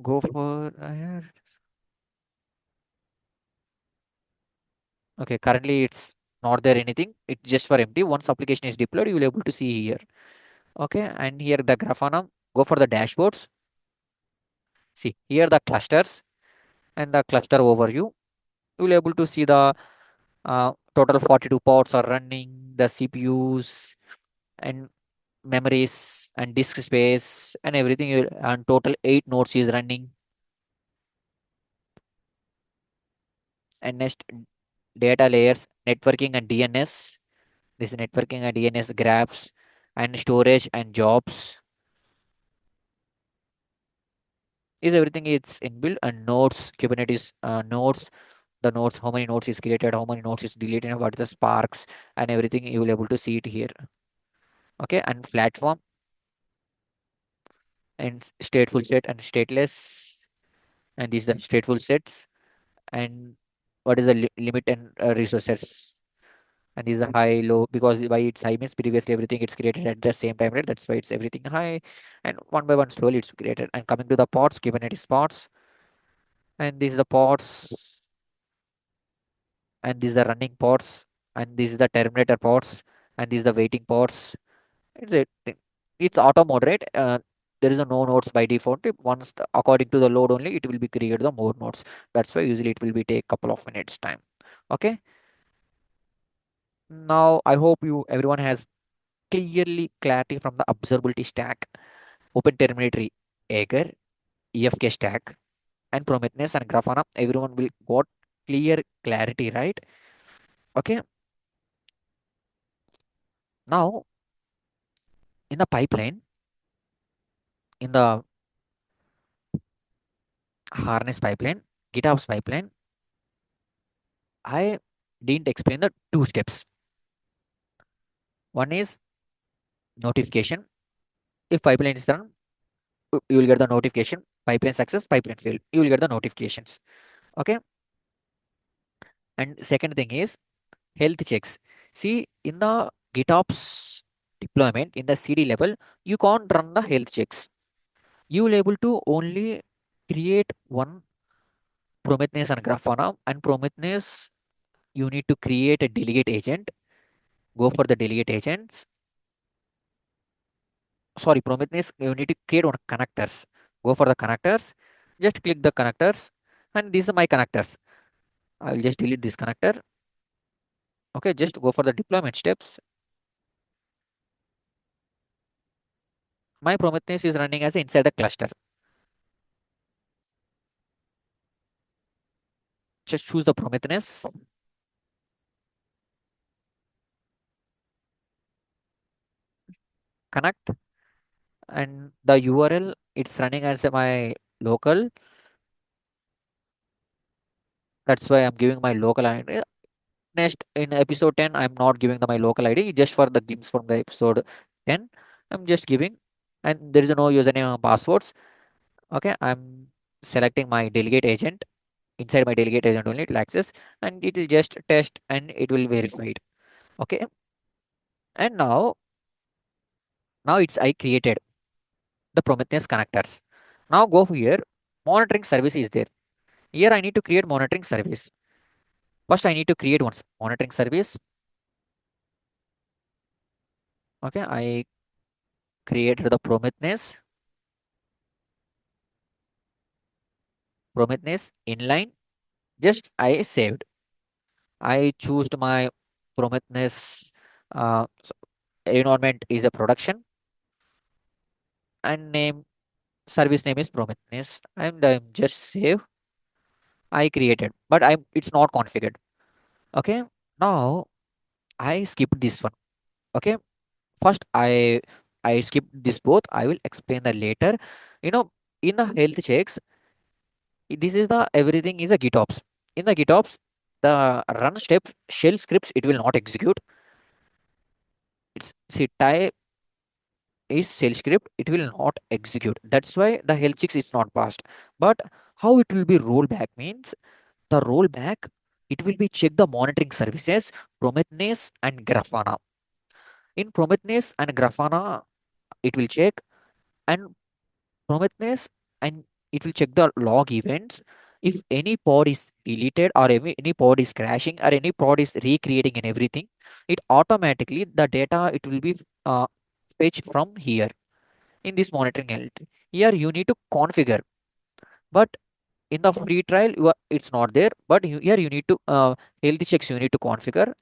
go for here. Okay, currently it's not there anything. It's just for empty. Once application is deployed, you will able to see here. Okay, and here the Grafana. Go for the dashboards. See here the clusters and the cluster overview. You will able to see the total 42 pods are running, the CPUs and memories and disk space and everything. And total 8 nodes is running. And next data layers, networking and DNS. This networking and DNS graphs and storage and jobs is everything. It's inbuilt and nodes, Kubernetes nodes, the nodes, how many nodes is created, how many nodes is deleted, and what are the sparks and everything. You will able to see it here. Okay, and platform and stateful set and stateless, and these are the stateful sets, and what is the limit and resources, and these are high low because by its high means previously everything it's created at the same time, right? That's why it's everything high, and one by one slowly it's created. And coming to the pods, Kubernetes pods, and these are the pods, and these are running pods, and this is the terminator pods, and these are the waiting pods. It's it. It's auto moderate. There is a no nodes by default. Once according to the load only, it will be created the more nodes. That's why usually it will be take couple of minutes time. Okay. Now I hope you everyone has clearly clarity from the observability stack, OpenTelemetry Jaeger, EFK stack, and Prometheus and Grafana. Everyone will got clear clarity, right? Okay. Now in the pipeline, in the harness pipeline, GitOps pipeline, I didn't explain the two steps. One is notification. If pipeline is done, you will get the notification. Pipeline success, pipeline fail. You will get the notifications. Okay. And second thing is health checks. See, in the GitOps deployment, in the CD level, you can't run the health checks. You will able to only create one Prometheus and Grafana, and Prometheus you need to create a delegate agent. Go for the delegate agents. Sorry, Prometheus, you need to create one connectors. Go for the connectors. Just click the connectors, and these are my connectors. I will just delete this connector. Okay, just go for the deployment steps. My Prometheus is running as inside the cluster. Just choose the Prometheus, connect, and the URL it's running as my local. That's why I'm giving my local ID. Next, in episode 10, I'm not giving my local ID just for the glimpse from the episode 10. I'm just giving, and there is no username and passwords. Okay, I'm selecting my delegate agent. Inside my delegate agent only it will access, and it will just test and it will verify it. Okay, and now it's I created the Prometheus connectors. Now go here. Monitoring service is there. Here I need to create monitoring service. First I need to create one monitoring service. Okay, I created the Prometheus inline. Just I saved. I choose my Prometheus environment is a production, and name service name is Prometheus, and I'm just save. I created, but I it's not configured. Okay, now I skipped this one. Okay, first I skipped this both. I will explain that later. You know, in the health checks, this is the everything is a GitOps. In the GitOps, the run step shell scripts it will not execute. It's see type is shell script it will not execute. That's why the health checks is not passed. But how it will be rollback means the rollback it will be check the monitoring services Prometheus and Grafana. In Prometheus and Grafana it will check, and Prometheus and it will check the log events. If any pod is deleted or any pod is crashing or any pod is recreating and everything, it automatically the data it will be fetched from here in this monitoring element. Here you need to configure, but in the free trial it's not there. But here you need to health checks you need to configure.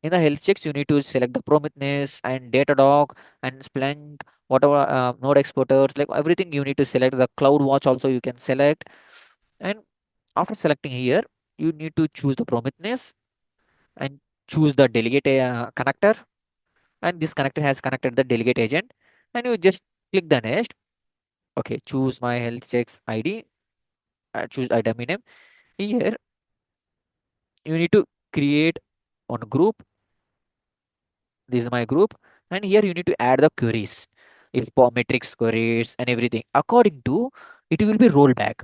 In the health checks, you need to select the Prometheus and Datadog and Splunk, whatever node exporters, like everything you need to select. The CloudWatch also you can select. And after selecting here, you need to choose the Prometheus and choose the delegate connector. And this connector has connected the delegate agent. And you just click the next. Okay, choose my health checks ID. Choose item name. Here, you need to create one group. This is my group, and here you need to add the queries if metrics queries and everything according to it will be rollback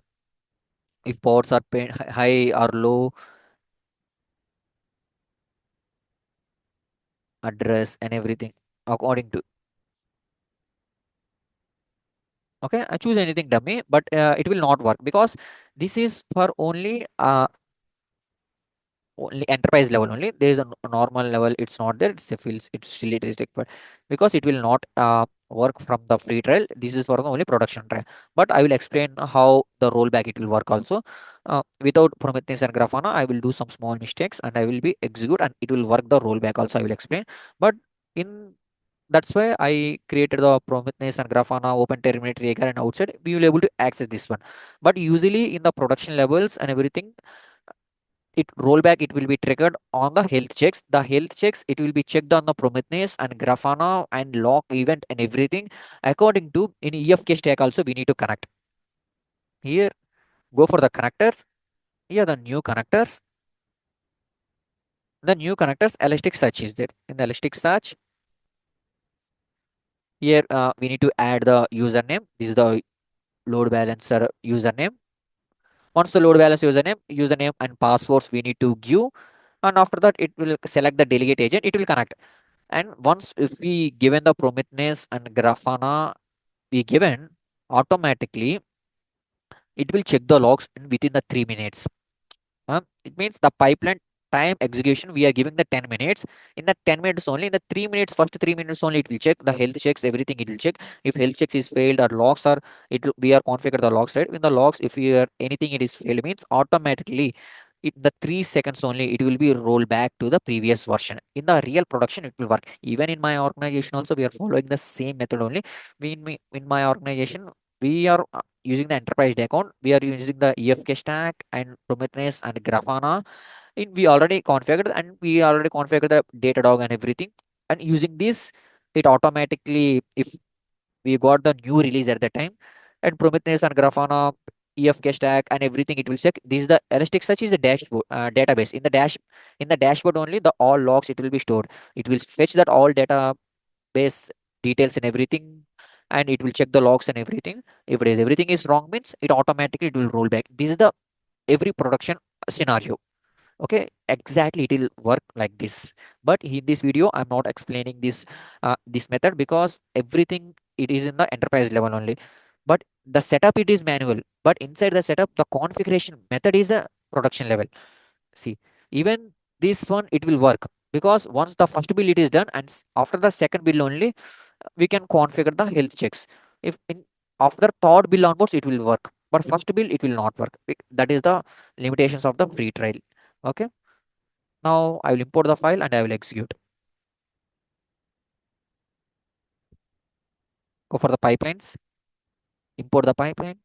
if pods are high or low, address and everything according to. Okay, I choose anything dummy, but it will not work because this is for only enterprise level only. There is a normal level it's not there. It's a feels it's still it is required because it will not work from the free trial. This is for the only production trial, but I will explain how the rollback it will work also. Without Prometheus and Grafana I will do some small mistakes and I will be execute and it will work the rollback also. I will explain, but in that's why I created the Prometheus and Grafana, OpenTelemetry Jaeger, and outside we will able to access this one. But usually in the production levels and everything, it rollback it will be triggered on the health checks. The health checks it will be checked on the Prometheus and Grafana and log event and everything according to in EFK stack also we need to connect. Here go for the connectors. Here the new connectors. The new connectors Elasticsearch is there. In the Elasticsearch here we need to add the username. This is the load balancer username. Once the load balance username and passwords we need to give, and after that it will select the delegate agent. It will connect. And once if we given the Prometheus and Grafana, we given automatically, it will check the logs in within the 3 minutes. It means the pipeline time execution we are giving the 10 minutes. In the 10 minutes only, in the 3 minutes, first 3 minutes only, it will check the health checks, everything it will check. If health checks is failed or logs we are configured the logs, right? In the logs, if we are anything it is failed means automatically the 3 seconds only it will be rolled back to the previous version. In the real production it will work. Even in my organization also we are following the same method only. In my organization we are using the enterprise account. We are using the EFK Stack and Prometheus and Grafana. We already configured, and we already configured the Datadog and everything. And using this, it automatically, if we got the new release at the time, and Prometheus and Grafana, EFK Stack and everything, it will check. This is the Elasticsearch is the dashboard database. In the dashboard only, the all logs it will be stored. It will fetch that all database details and everything, and it will check the logs and everything. If it is everything is wrong, means it automatically it will roll back. This is the every production scenario. Okay, exactly, it will work like this. But in this video I'm not explaining this method, because everything it is in the enterprise level only. But the setup it is manual, but inside the setup the configuration method is the production level. See, even this one it will work, because once the first build it is done, and after the second build only we can configure the health checks. If in after third build onwards it will work, but first build it will not work. That is the limitations of the free trial. Okay, now I will import the file and I will execute. Go for the pipelines, import the pipeline.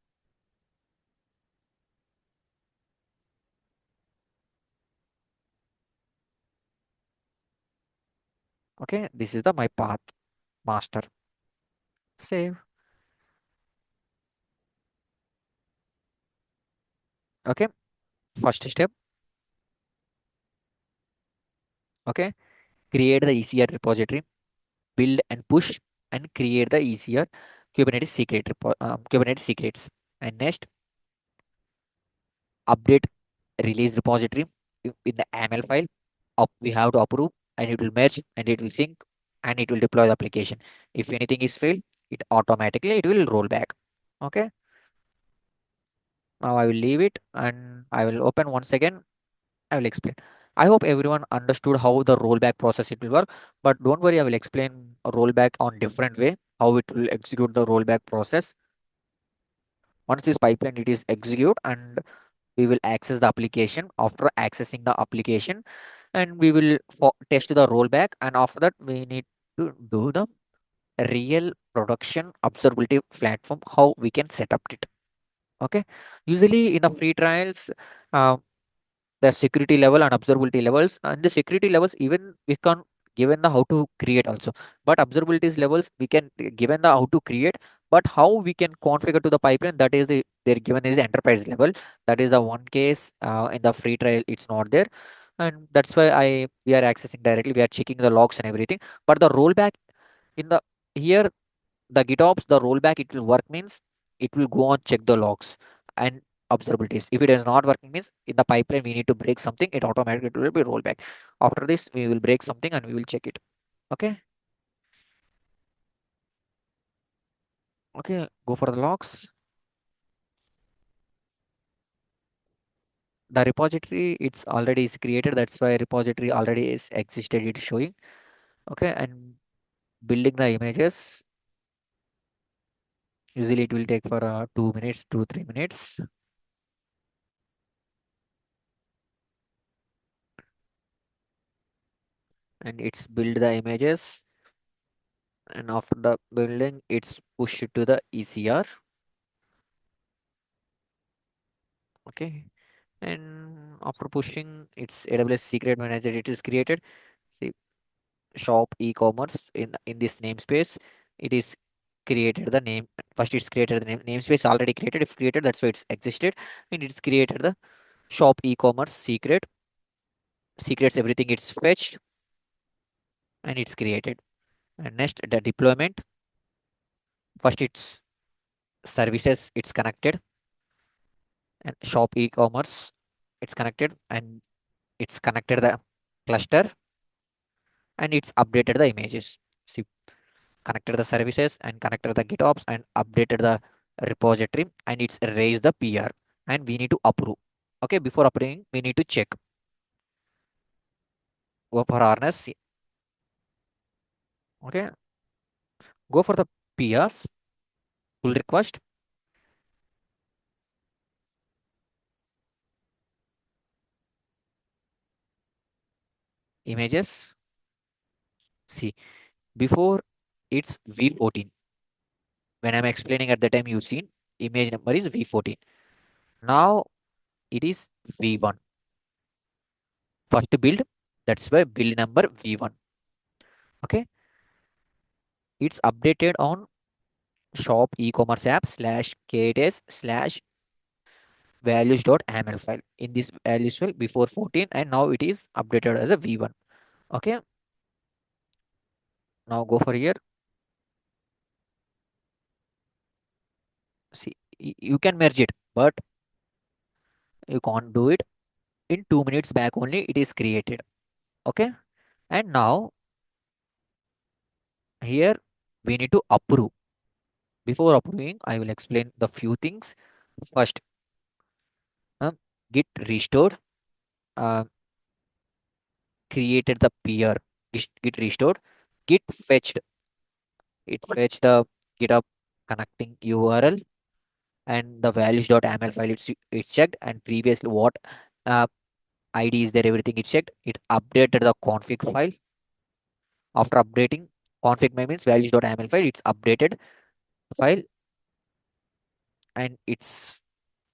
Okay, this is the my path master. Save. Okay, first step. Okay, create the ECR repository, build and push, and create the ECR Kubernetes secrets. And next, update release repository in the YAML file. We have to approve, and it will merge, and it will sync, and it will deploy the application. If anything is failed, it automatically it will roll back. Okay, now I will leave it and I will open once again. I will explain. I hope everyone understood how the rollback process it will work, but don't worry, I will explain a rollback on different way, how it will execute the rollback process. Once this pipeline it is execute, and we will access the application. After accessing the application, and we will test the rollback, and after that we need to do the real production observability platform, how we can set up it. Okay, usually in the free trials, uh, the security level and observability levels, and the security levels even we can given the how to create also, but observability levels we can given the how to create, but how we can configure to the pipeline, that is they're given is the enterprise level. That is the one case in the free trial it's not there, and that's why I we are accessing directly, we are checking the logs and everything. But the rollback in the here, the GitOps, the rollback, it will work means it will go on check the logs and observabilities. If it is not working means in the pipeline we need to break something, it automatically will be rollback. After this, we will break something and we will check it. Okay. Okay. Go for the logs. The repository it's already is created. That's why repository already is existed. It's showing. Okay. And building the images. Usually it will take for 2 minutes, 3 minutes. And it's build the images, and after the building it's pushed to the ECR. Okay, and after pushing its AWS secret manager it is created. See, shop e-commerce in this namespace it is created the name. First it's created the namespace already created, if created, that's why it's existed, and it's created the shop e-commerce secrets, everything it's fetched, and it's created. And next, the deployment. First it's services it's connected, and shop e-commerce it's connected, and it's connected the cluster, and it's updated the images. See, connected the services and connected the GitOps and updated the repository, and it's raised the PR, and we need to approve. Okay, before approving we need to check. Go for harness. Okay, go for the PRs, pull request. images. See, before it's v14. When I'm explaining at the time, you've seen image number is v14. Now it is v1. First build, that's why build number v1. Okay, it's updated on shop e-commerce app slash K8s slash values.aml file. In this values file before 14, and now it is updated as a v1. Okay, now go for here. See, you can merge it, but you can't do it. In 2 minutes back only it is created. Okay, and now here we need to approve. Before approving, I will explain the few things. First, git restored, uh, created the peer. Git restored, git fetched. It fetched the GitHub connecting URL and the values.aml file. It's checked, and previously what uh, ID is there, everything is checked. It updated the config file. After updating config means values.aml file, it's updated file, and it's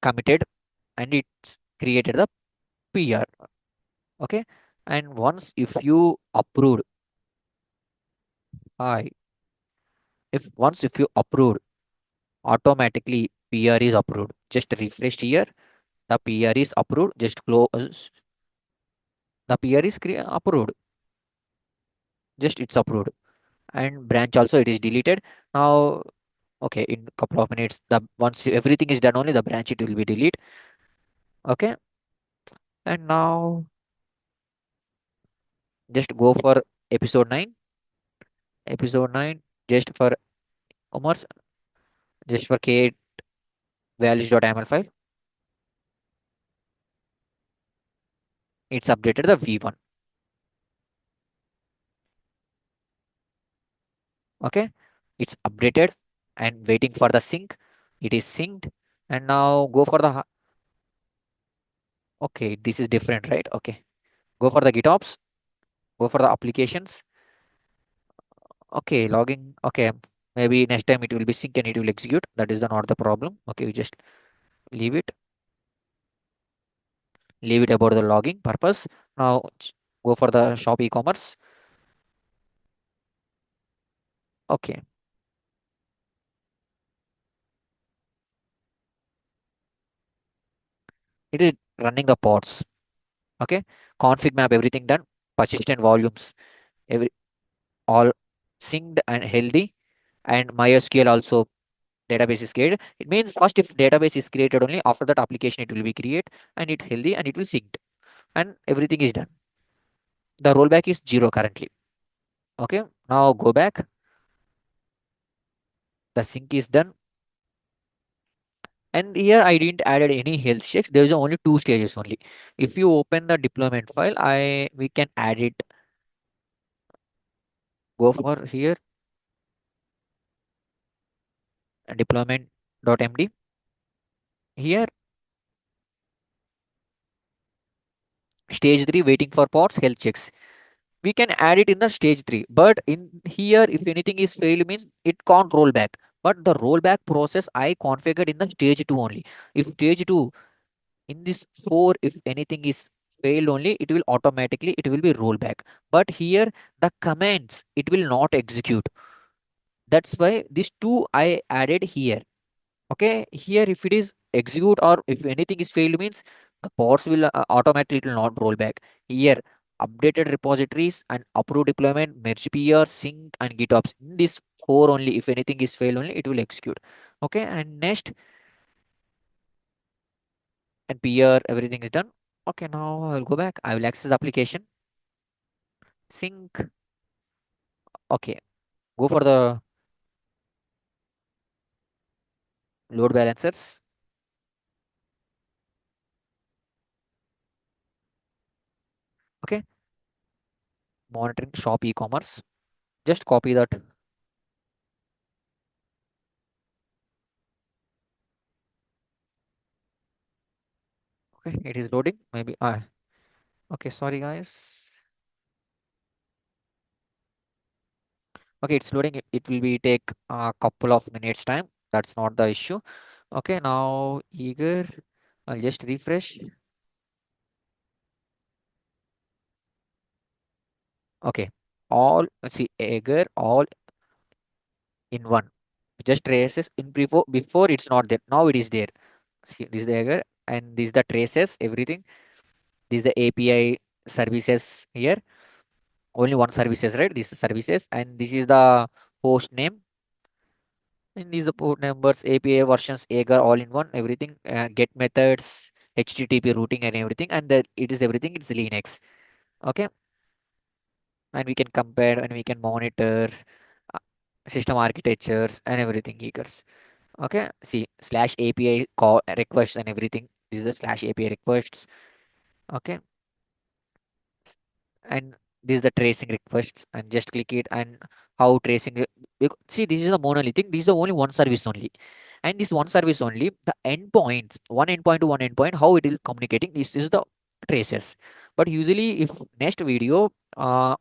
committed, and it's created the PR. Okay, and once if you approved, I if once if you approved, automatically PR is approved. Just refresh here, the PR is approved. Just close, the PR is approved. Just it's approved, and branch also it is deleted. Now okay, in couple of minutes, the once everything is done, only the branch it will be delete. Okay, and now just go for episode 9. Episode 9, just for commerce, just for k values.aml file, it's updated the v1. Okay, it's updated and waiting for the sync. It is synced, and now go for the okay, this is different, right? Okay, go for the GitOps, go for the applications. Okay, logging. Okay, maybe next time it will be sync and it will execute. That is the not the problem. Okay, we just leave it. Leave it about the logging purpose. Now go for the shop e-commerce. Okay, it is running the pods. Okay, config map everything done. Persistent volumes every all synced and healthy, and MySQL also database is created. It means first if database is created, only after that application it will be created, and it healthy and it will synced, and everything is done. The rollback is 0 currently. Okay, now go back. The sync is done, and here I didn't added any health checks. There is only two stages only. If you open the deployment file, I we can add it. Go for here deployment.md. Here stage 3 waiting for pods health checks. We can add it in the stage 3, but in here if anything is failed means it can't roll back, but the rollback process I configured in the stage 2 only. If stage 2 in this 4, if anything is failed only, it will automatically it will be rollback, but here the commands it will not execute. That's why these two I added here. Okay, here if it is execute or if anything is failed means the pods will automatically it will not roll back. Here updated repositories and approved deployment, MergePR, sync and GitOps. In this four only, if anything is failed only, it will execute. Okay, and next and PR everything is done. Okay, now I will go back. I will access the application. Sync. Okay, go for the load balancers. Okay, monitoring shop e-commerce. Just copy that. Okay, it is loading. Maybe okay, sorry guys. Okay, it's loading. It will be take a couple of minutes time. That's not the issue. Okay, now eager. I'll just refresh. Okay, all see eager all in one. Just traces in before it's not there. Now it is there. See, this is the eager and this is the traces everything. This is the API services here. Only one services, right? This is services and this is the host name. And these are the port numbers, API versions, Agar all in one, everything, get methods, HTTP routing and everything, and it is everything. It's Linux. Okay, and we can compare and we can monitor uh, system architectures and everything. Eagers. Okay, see slash API call requests and everything. This is the slash API requests. Okay, and this is the tracing requests and just click it and how tracing see this is the monolithic, this is the only one service only, and this one service only the endpoints one endpoint to one endpoint how it is communicating, this is the traces. But usually if next video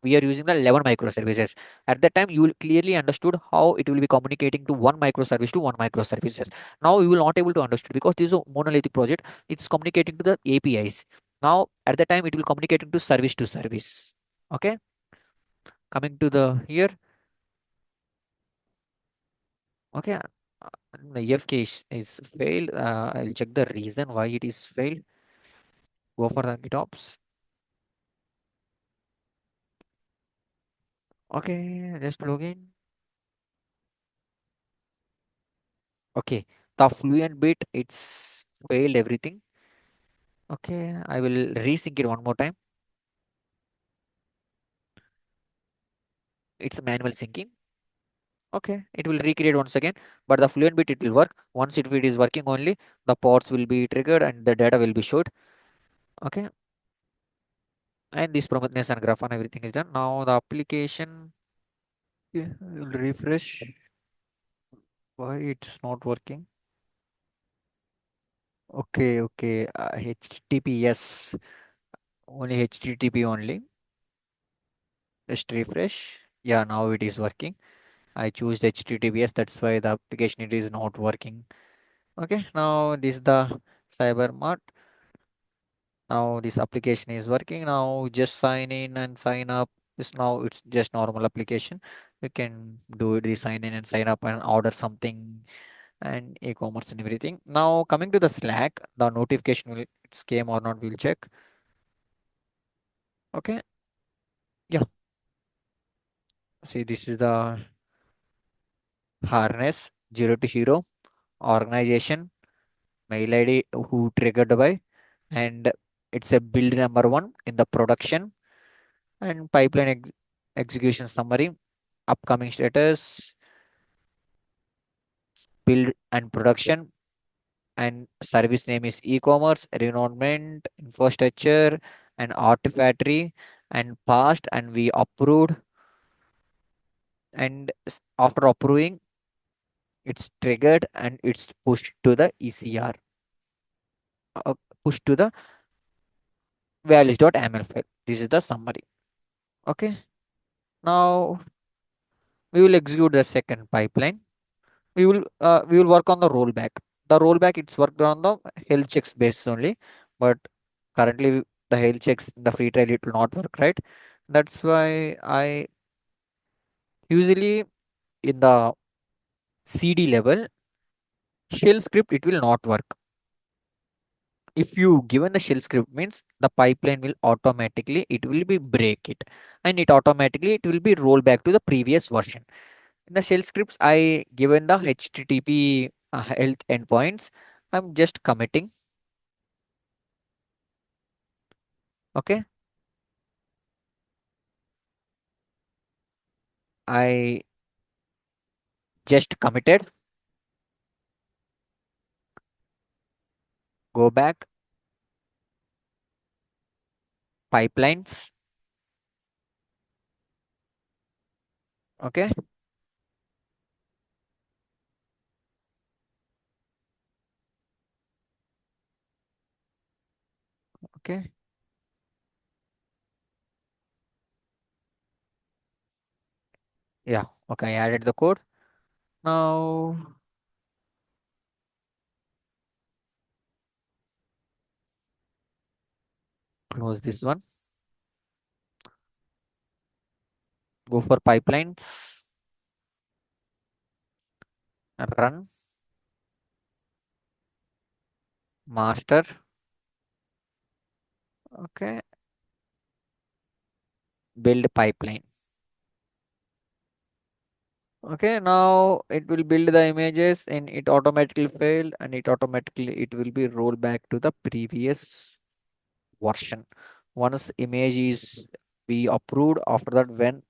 we are using the 11 microservices, at that time you will clearly understood how it will be communicating to one microservice to one microservices. Now you will not able to understood because this is a monolithic project, it's communicating to the APIs. Now at the time it will communicate into service to service. Okay, coming to the here. Okay, the EFK is failed. I'll check the reason why it is failed. Go for the GitOps. Okay, just login. Okay, the fluent bit it's failed everything. Okay, I will resync it one more time. It's manual syncing. Okay, it will recreate once again, but the fluent bit it will work. Once it is working only, the pods will be triggered and the data will be showed. Okay, and this Prometheus and Grafana everything is done. Now the application, yeah, I will refresh. Why it's not working? Okay, okay. HTTPS only HTTP only. Just refresh. Yeah, now it is working. I choose HTTPS. That's why the application it is not working. Okay, now this is the CyberMart. Now this application is working. Now just sign in and sign up. This now it's just normal application. You can do the sign in and sign up and order something and e-commerce and everything. Now coming to the Slack, the notification will it's came or not, we'll check. Okay, yeah. See, this is the harness 0 to hero organization mail ID who triggered by, and it's a build number one in the production and pipeline execution summary, upcoming status, build and production, and service name is e-commerce, environment, infrastructure, and artifactory, and passed, and we approved, and after approving, it's triggered and it's pushed to the ECR, pushed to the values.ml file. This is the summary. Okay. Now we will execute the second pipeline. We will work on the rollback. The rollback it's worked on the health checks basis only, but currently the health checks in the free trial it will not work, right? That's why I usually in the CD level shell script it will not work. If you given the shell script means the pipeline will automatically it will be break it, and it automatically it will be roll back to the previous version. In the shell scripts I given the HTTP health endpoints, I'm just committing. Okay, I just committed. Go back pipelines. Okay, okay, Yeah, okay, I added the code. Now close this one. Go for pipelines. Run master. Okay, build pipeline. Okay, now it will build the images and it automatically failed and it will be rolled back to the previous version. Once image is be approved, after that when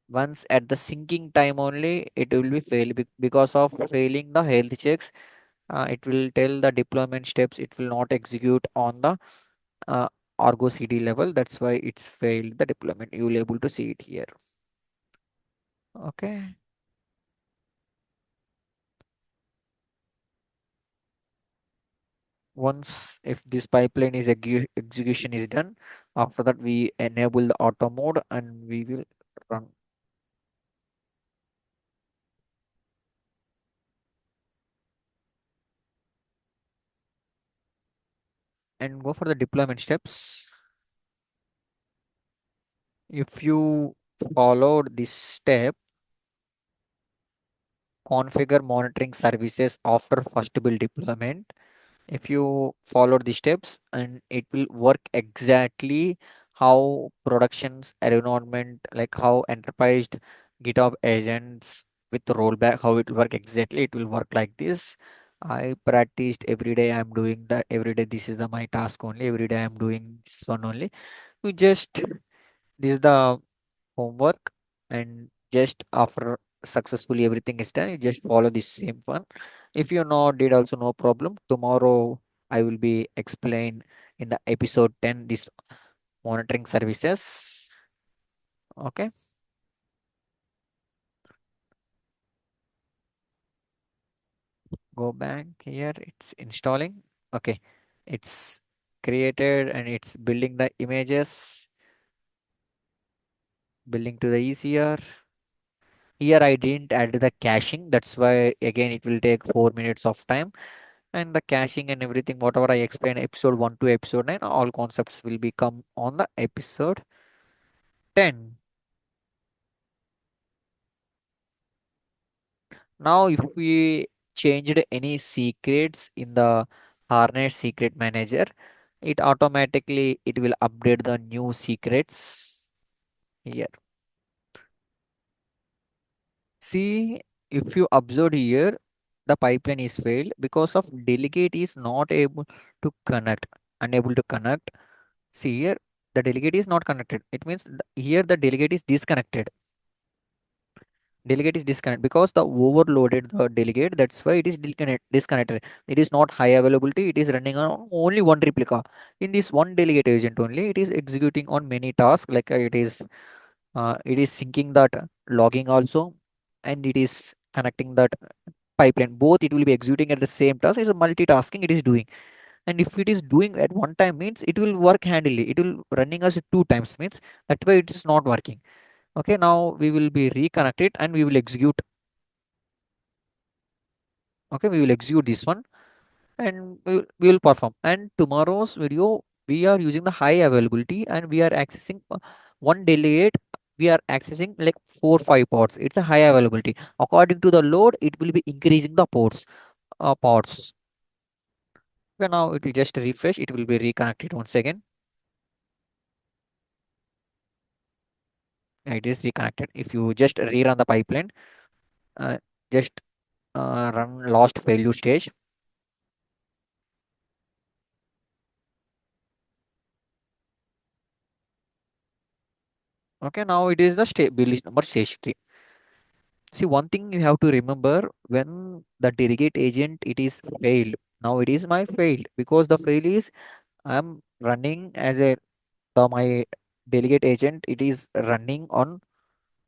once at the syncing time only it will be failed because of failing the health checks. It will tell the deployment steps, it will not execute on the uh, Argo CD level. That's why it's failed the deployment. You will able to see it here. Okay. Once if this pipeline is execution is done, after that we enable the auto mode and we will run and go for the deployment steps. If you followed this step, configure monitoring services after first build deployment. If you follow the steps and it will work exactly how productions environment, like how enterprise GitHub agents with rollback, how it will work exactly. It will work like this. I practiced every day. I'm doing that every day. This is the my task only. Every day I'm doing this one only. We just this is the homework, and just after successfully everything is done, you just follow this same one. If you know did also no problem. Tomorrow I will be explain in the episode 10 this monitoring services. Okay, go back here, it's installing. Okay, it's created and it's building the images, building to the ECR. Here I didn't add the caching, that's why again it will take 4 minutes of time. And the caching and everything whatever I explained episode 1 to episode 9, all concepts will become on the episode 10. Now if we changed any secrets in the Harness secret manager, it automatically it will update the new secrets here. See, if you observe here, the pipeline is failed because of delegate is not able to connect, unable to connect. See here, the delegate is not connected. It means here the delegate is disconnected. Delegate is disconnected because the overloaded the delegate. That's why it is disconnected. It is not high availability. It is running on only one replica. In this one delegate agent only, it is executing on many tasks. Like it is syncing that logging also, and it is connecting that pipeline. Both it will be executing at the same task. It's a multitasking. It is doing. And if it is doing at one time means it will work handily. It will running as two times means that's why it is not working. Okay, now we will be reconnected and we will execute. Okay, we will execute this one and we will perform. And tomorrow's video we are using the high availability and we are accessing one delegate. We are accessing like 4 5 pods. It's a high availability. According to the load, it will be increasing the pods. Okay, now it will just refresh. It will be reconnected once again. It is reconnected. If you just rerun the pipeline, uh, just run lost failure stage. Okay, now it is the stability number stage 3. See, one thing you have to remember when the delegate agent it is failed. Now it is my failed because the fail is I'm running as a my delegate agent. It is running on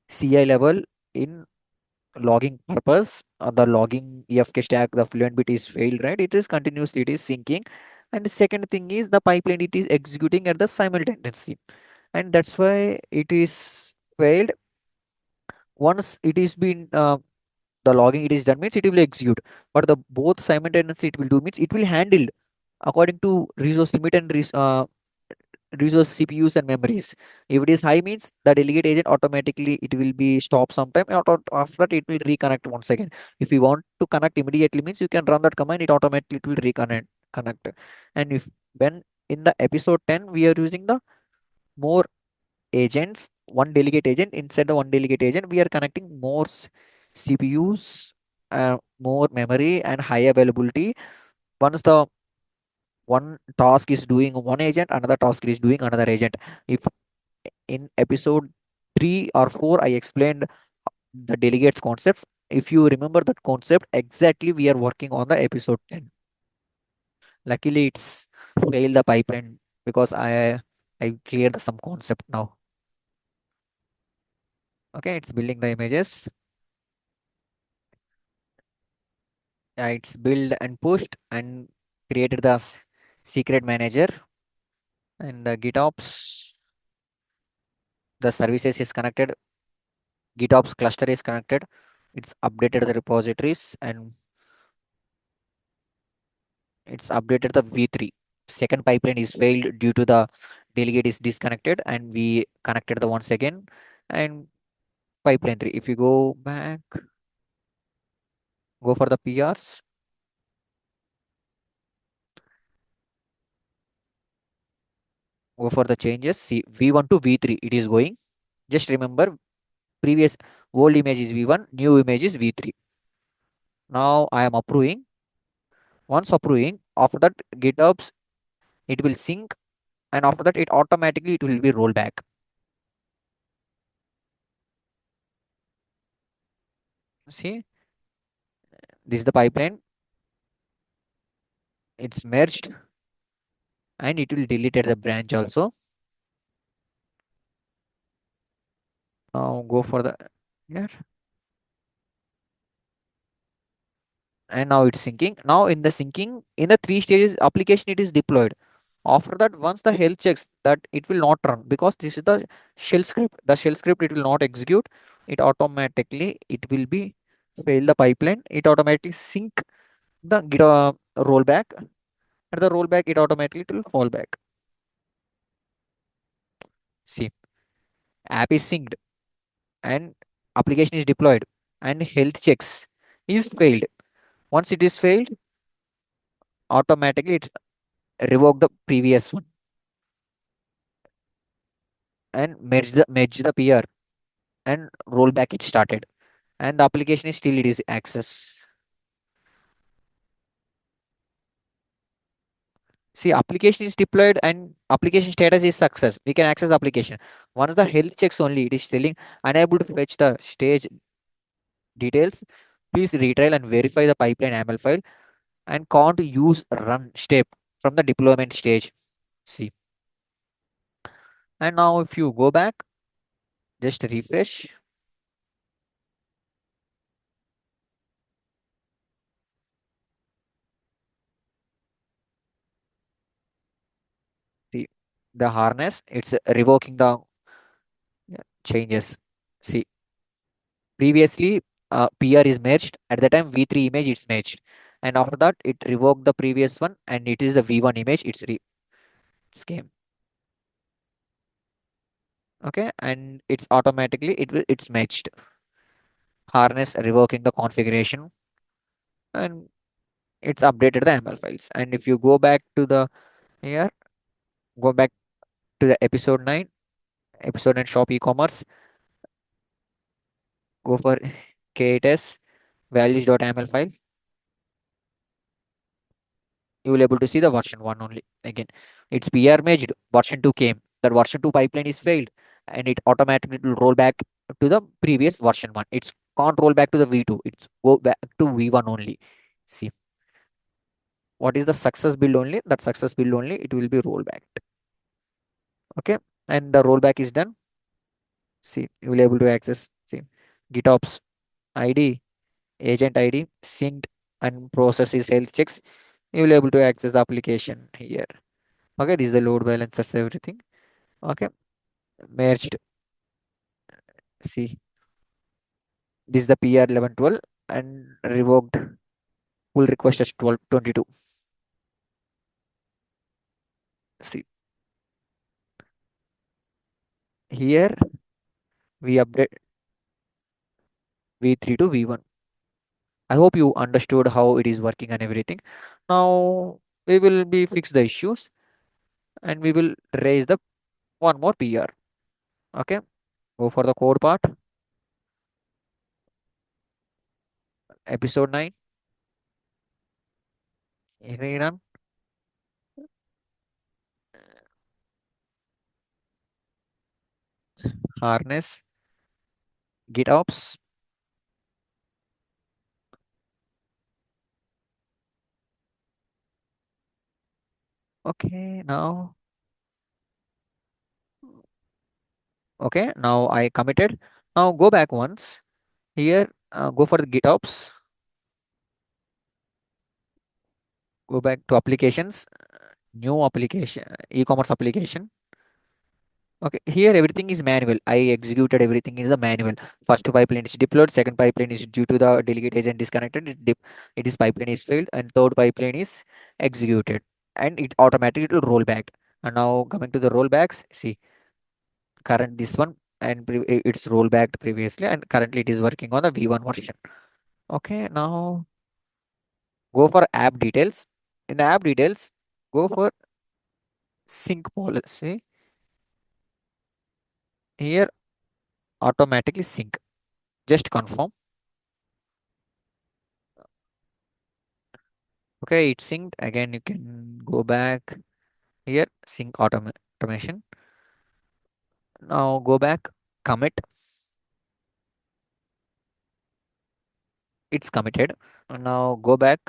CI level in logging purpose. The logging EFK stack, the fluent bit is failed, right? It is continuously it is syncing. And the second thing is the pipeline it is executing at the simultaneously, and that's why it is failed. Once it is been the logging it is done means it will execute, but the both simultaneously it will do means it will handle according to resource limit and resource CPUs and memories. If it is high means the delegate agent automatically it will be stopped sometime. After that it will reconnect once again. If you want to connect immediately means you can run that command. It automatically it will connect. And if when in the episode 10 we are using the more agents, one delegate agent inside the one delegate agent we are connecting more CPUs, more memory and high availability. Once the one task is doing one agent, another task is doing another agent. If in episode 3 or 4 I explained the delegates concepts, if you remember that concept exactly we are working on the episode 10. Luckily it's failed the pipeline because I cleared some concept now. Okay, it's building the images. Yeah, it's built and pushed and created the secret manager and the GitOps. The services is connected. GitOps cluster is connected. It's updated the repositories and it's updated the V3. Second pipeline is failed due to the delegate is disconnected and we connected the once again. And pipeline 3. If you go back, go for the PRs, go for the changes. See V1 to V3 it is going. Just remember previous old image is V1, new image is V3. Now I am approving. Once approving, after that GitHubs it will sync and after that it automatically it will be rollback. See, this is the pipeline. It's merged and it will delete the branch also. Now go for the here and now it's syncing. Now in the syncing, in the three stages application it is deployed. After that, once the health checks that it will not run because this is the shell script. The shell script it will not execute. It automatically it will be fail the pipeline. It automatically sync the git rollback. At the rollback, it automatically it will fall back. See, app is synced and application is deployed and health checks is failed. Once it is failed, automatically it revoke the previous one and merge the PR and rollback it started and the application is still it is access. See, application is deployed and application status is success. We can access the application. Once the health checks only, it is telling unable to fetch the stage details. Please retrial and verify the pipeline YAML file and can't use run step from the deployment stage. See, and now if you go back, just refresh. The, the harness, it's revoking the changes. See, previously PR is merged. At the time V3 image it's merged. And after that it revoked the previous one and it is the V1 image. It's came. Okay. And it's automatically it's matched. Harness revoking the configuration and it's updated the ML files. And if you go back to the here, go back to the episode 9 shop e-commerce, go for K8s values.ml file. You will able to see the version 1 only. Again, it's PR merged, version 2 came. That version 2 pipeline is failed and it automatically will roll back to the previous version 1. It's can't roll back to the V2. It's go back to V1 only. See, what is the success build only? That success build only, it will be rollback. Okay. And the rollback is done. See, you will able to access, see, GitOps ID, agent ID, synced and processes health checks. You will able to access the application here. Okay, this is the load balancers, everything. Okay, merged. See, This is the PR 1112 and revoked pull request as 1222. See, here we update V3 to V1. I hope you understood how it is working and everything. Now we will be fix the issues and we will raise the one more PR. Okay, go for the code part. Episode 9. Rerun. Harness GitOps. Okay, now. Okay, now I committed. Now go back once. Here, go for the GitOps. Go back to applications. New application, e-commerce application. Okay, here everything is manual. I executed everything is a manual. First pipeline is deployed, second pipeline is due to the delegate agent disconnected. It is pipeline is failed, and third pipeline is executed, and it automatically will roll back. And now coming to the rollbacks, see current this one and it's rollback previously, and currently it is working on the V1 version. Okay, now go for app details. In the app details, go for sync policy. Here automatically sync. Just confirm. Okay, it's synced. Again, you can go back here, sync automation. Now go back, commit. It's committed. Now go back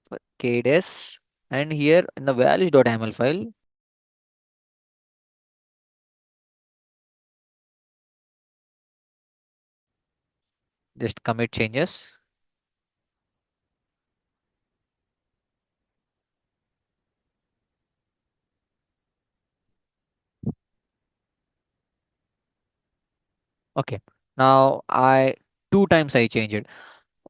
for K8s and here in the values.yaml file, just commit changes. Okay. Now I two times I changed it.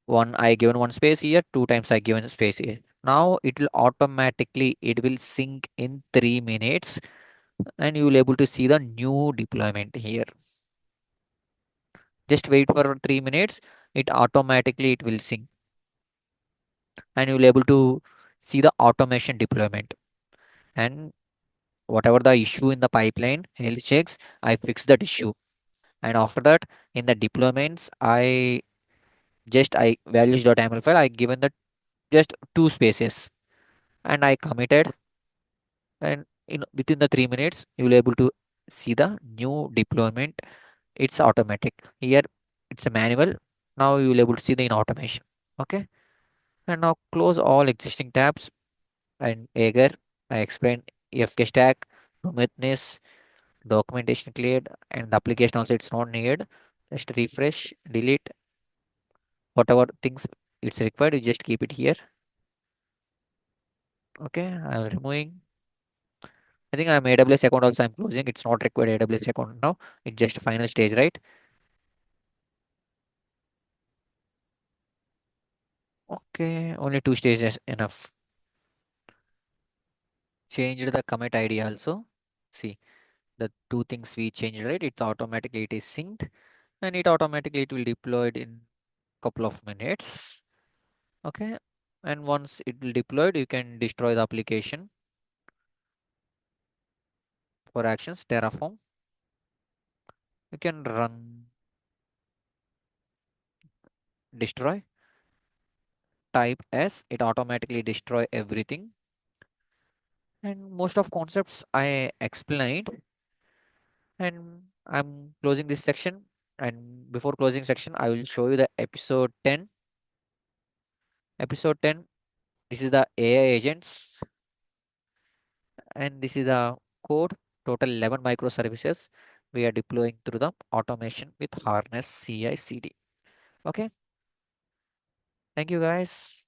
One I given one space here, two times I given space here. Now it will automatically it will sync in 3 minutes and you will able to see the new deployment here. Just wait for 3 minutes, it automatically it will sync and you will able to see the automation deployment and whatever the issue in the pipeline health checks, I fix that issue. And after that in the deployments, I values.yaml file, I given that just two spaces and I committed and in within the 3 minutes you will able to see the new deployment. It's automatic. Here it's a manual. Now you will able to see the in automation. Okay. And now close all existing tabs and Jaeger. I explained EFK stack, Prometheus, documentation cleared, and the application also it's not needed. Just refresh, delete whatever things it's required. You just keep it here. Okay, I'm removing. I think I'm AWS account also I'm closing. It's not required AWS account now. It's just final stage, right? Okay, only two stages enough. Changed the commit ID also. See the two things we changed, right? It's automatically it is synced and it automatically it will deployed in couple of minutes. Okay, and once it will deployed, you can destroy the application for actions Terraform. You can run destroy type S. It automatically destroy everything. And most of concepts I explained. And I'm closing this section. And before closing section, I will show you the episode 10. Episode 10. This is the AI agents, and this is the code. Total 11 microservices we are deploying through the automation with Harness CI/CD. Okay. Thank you guys.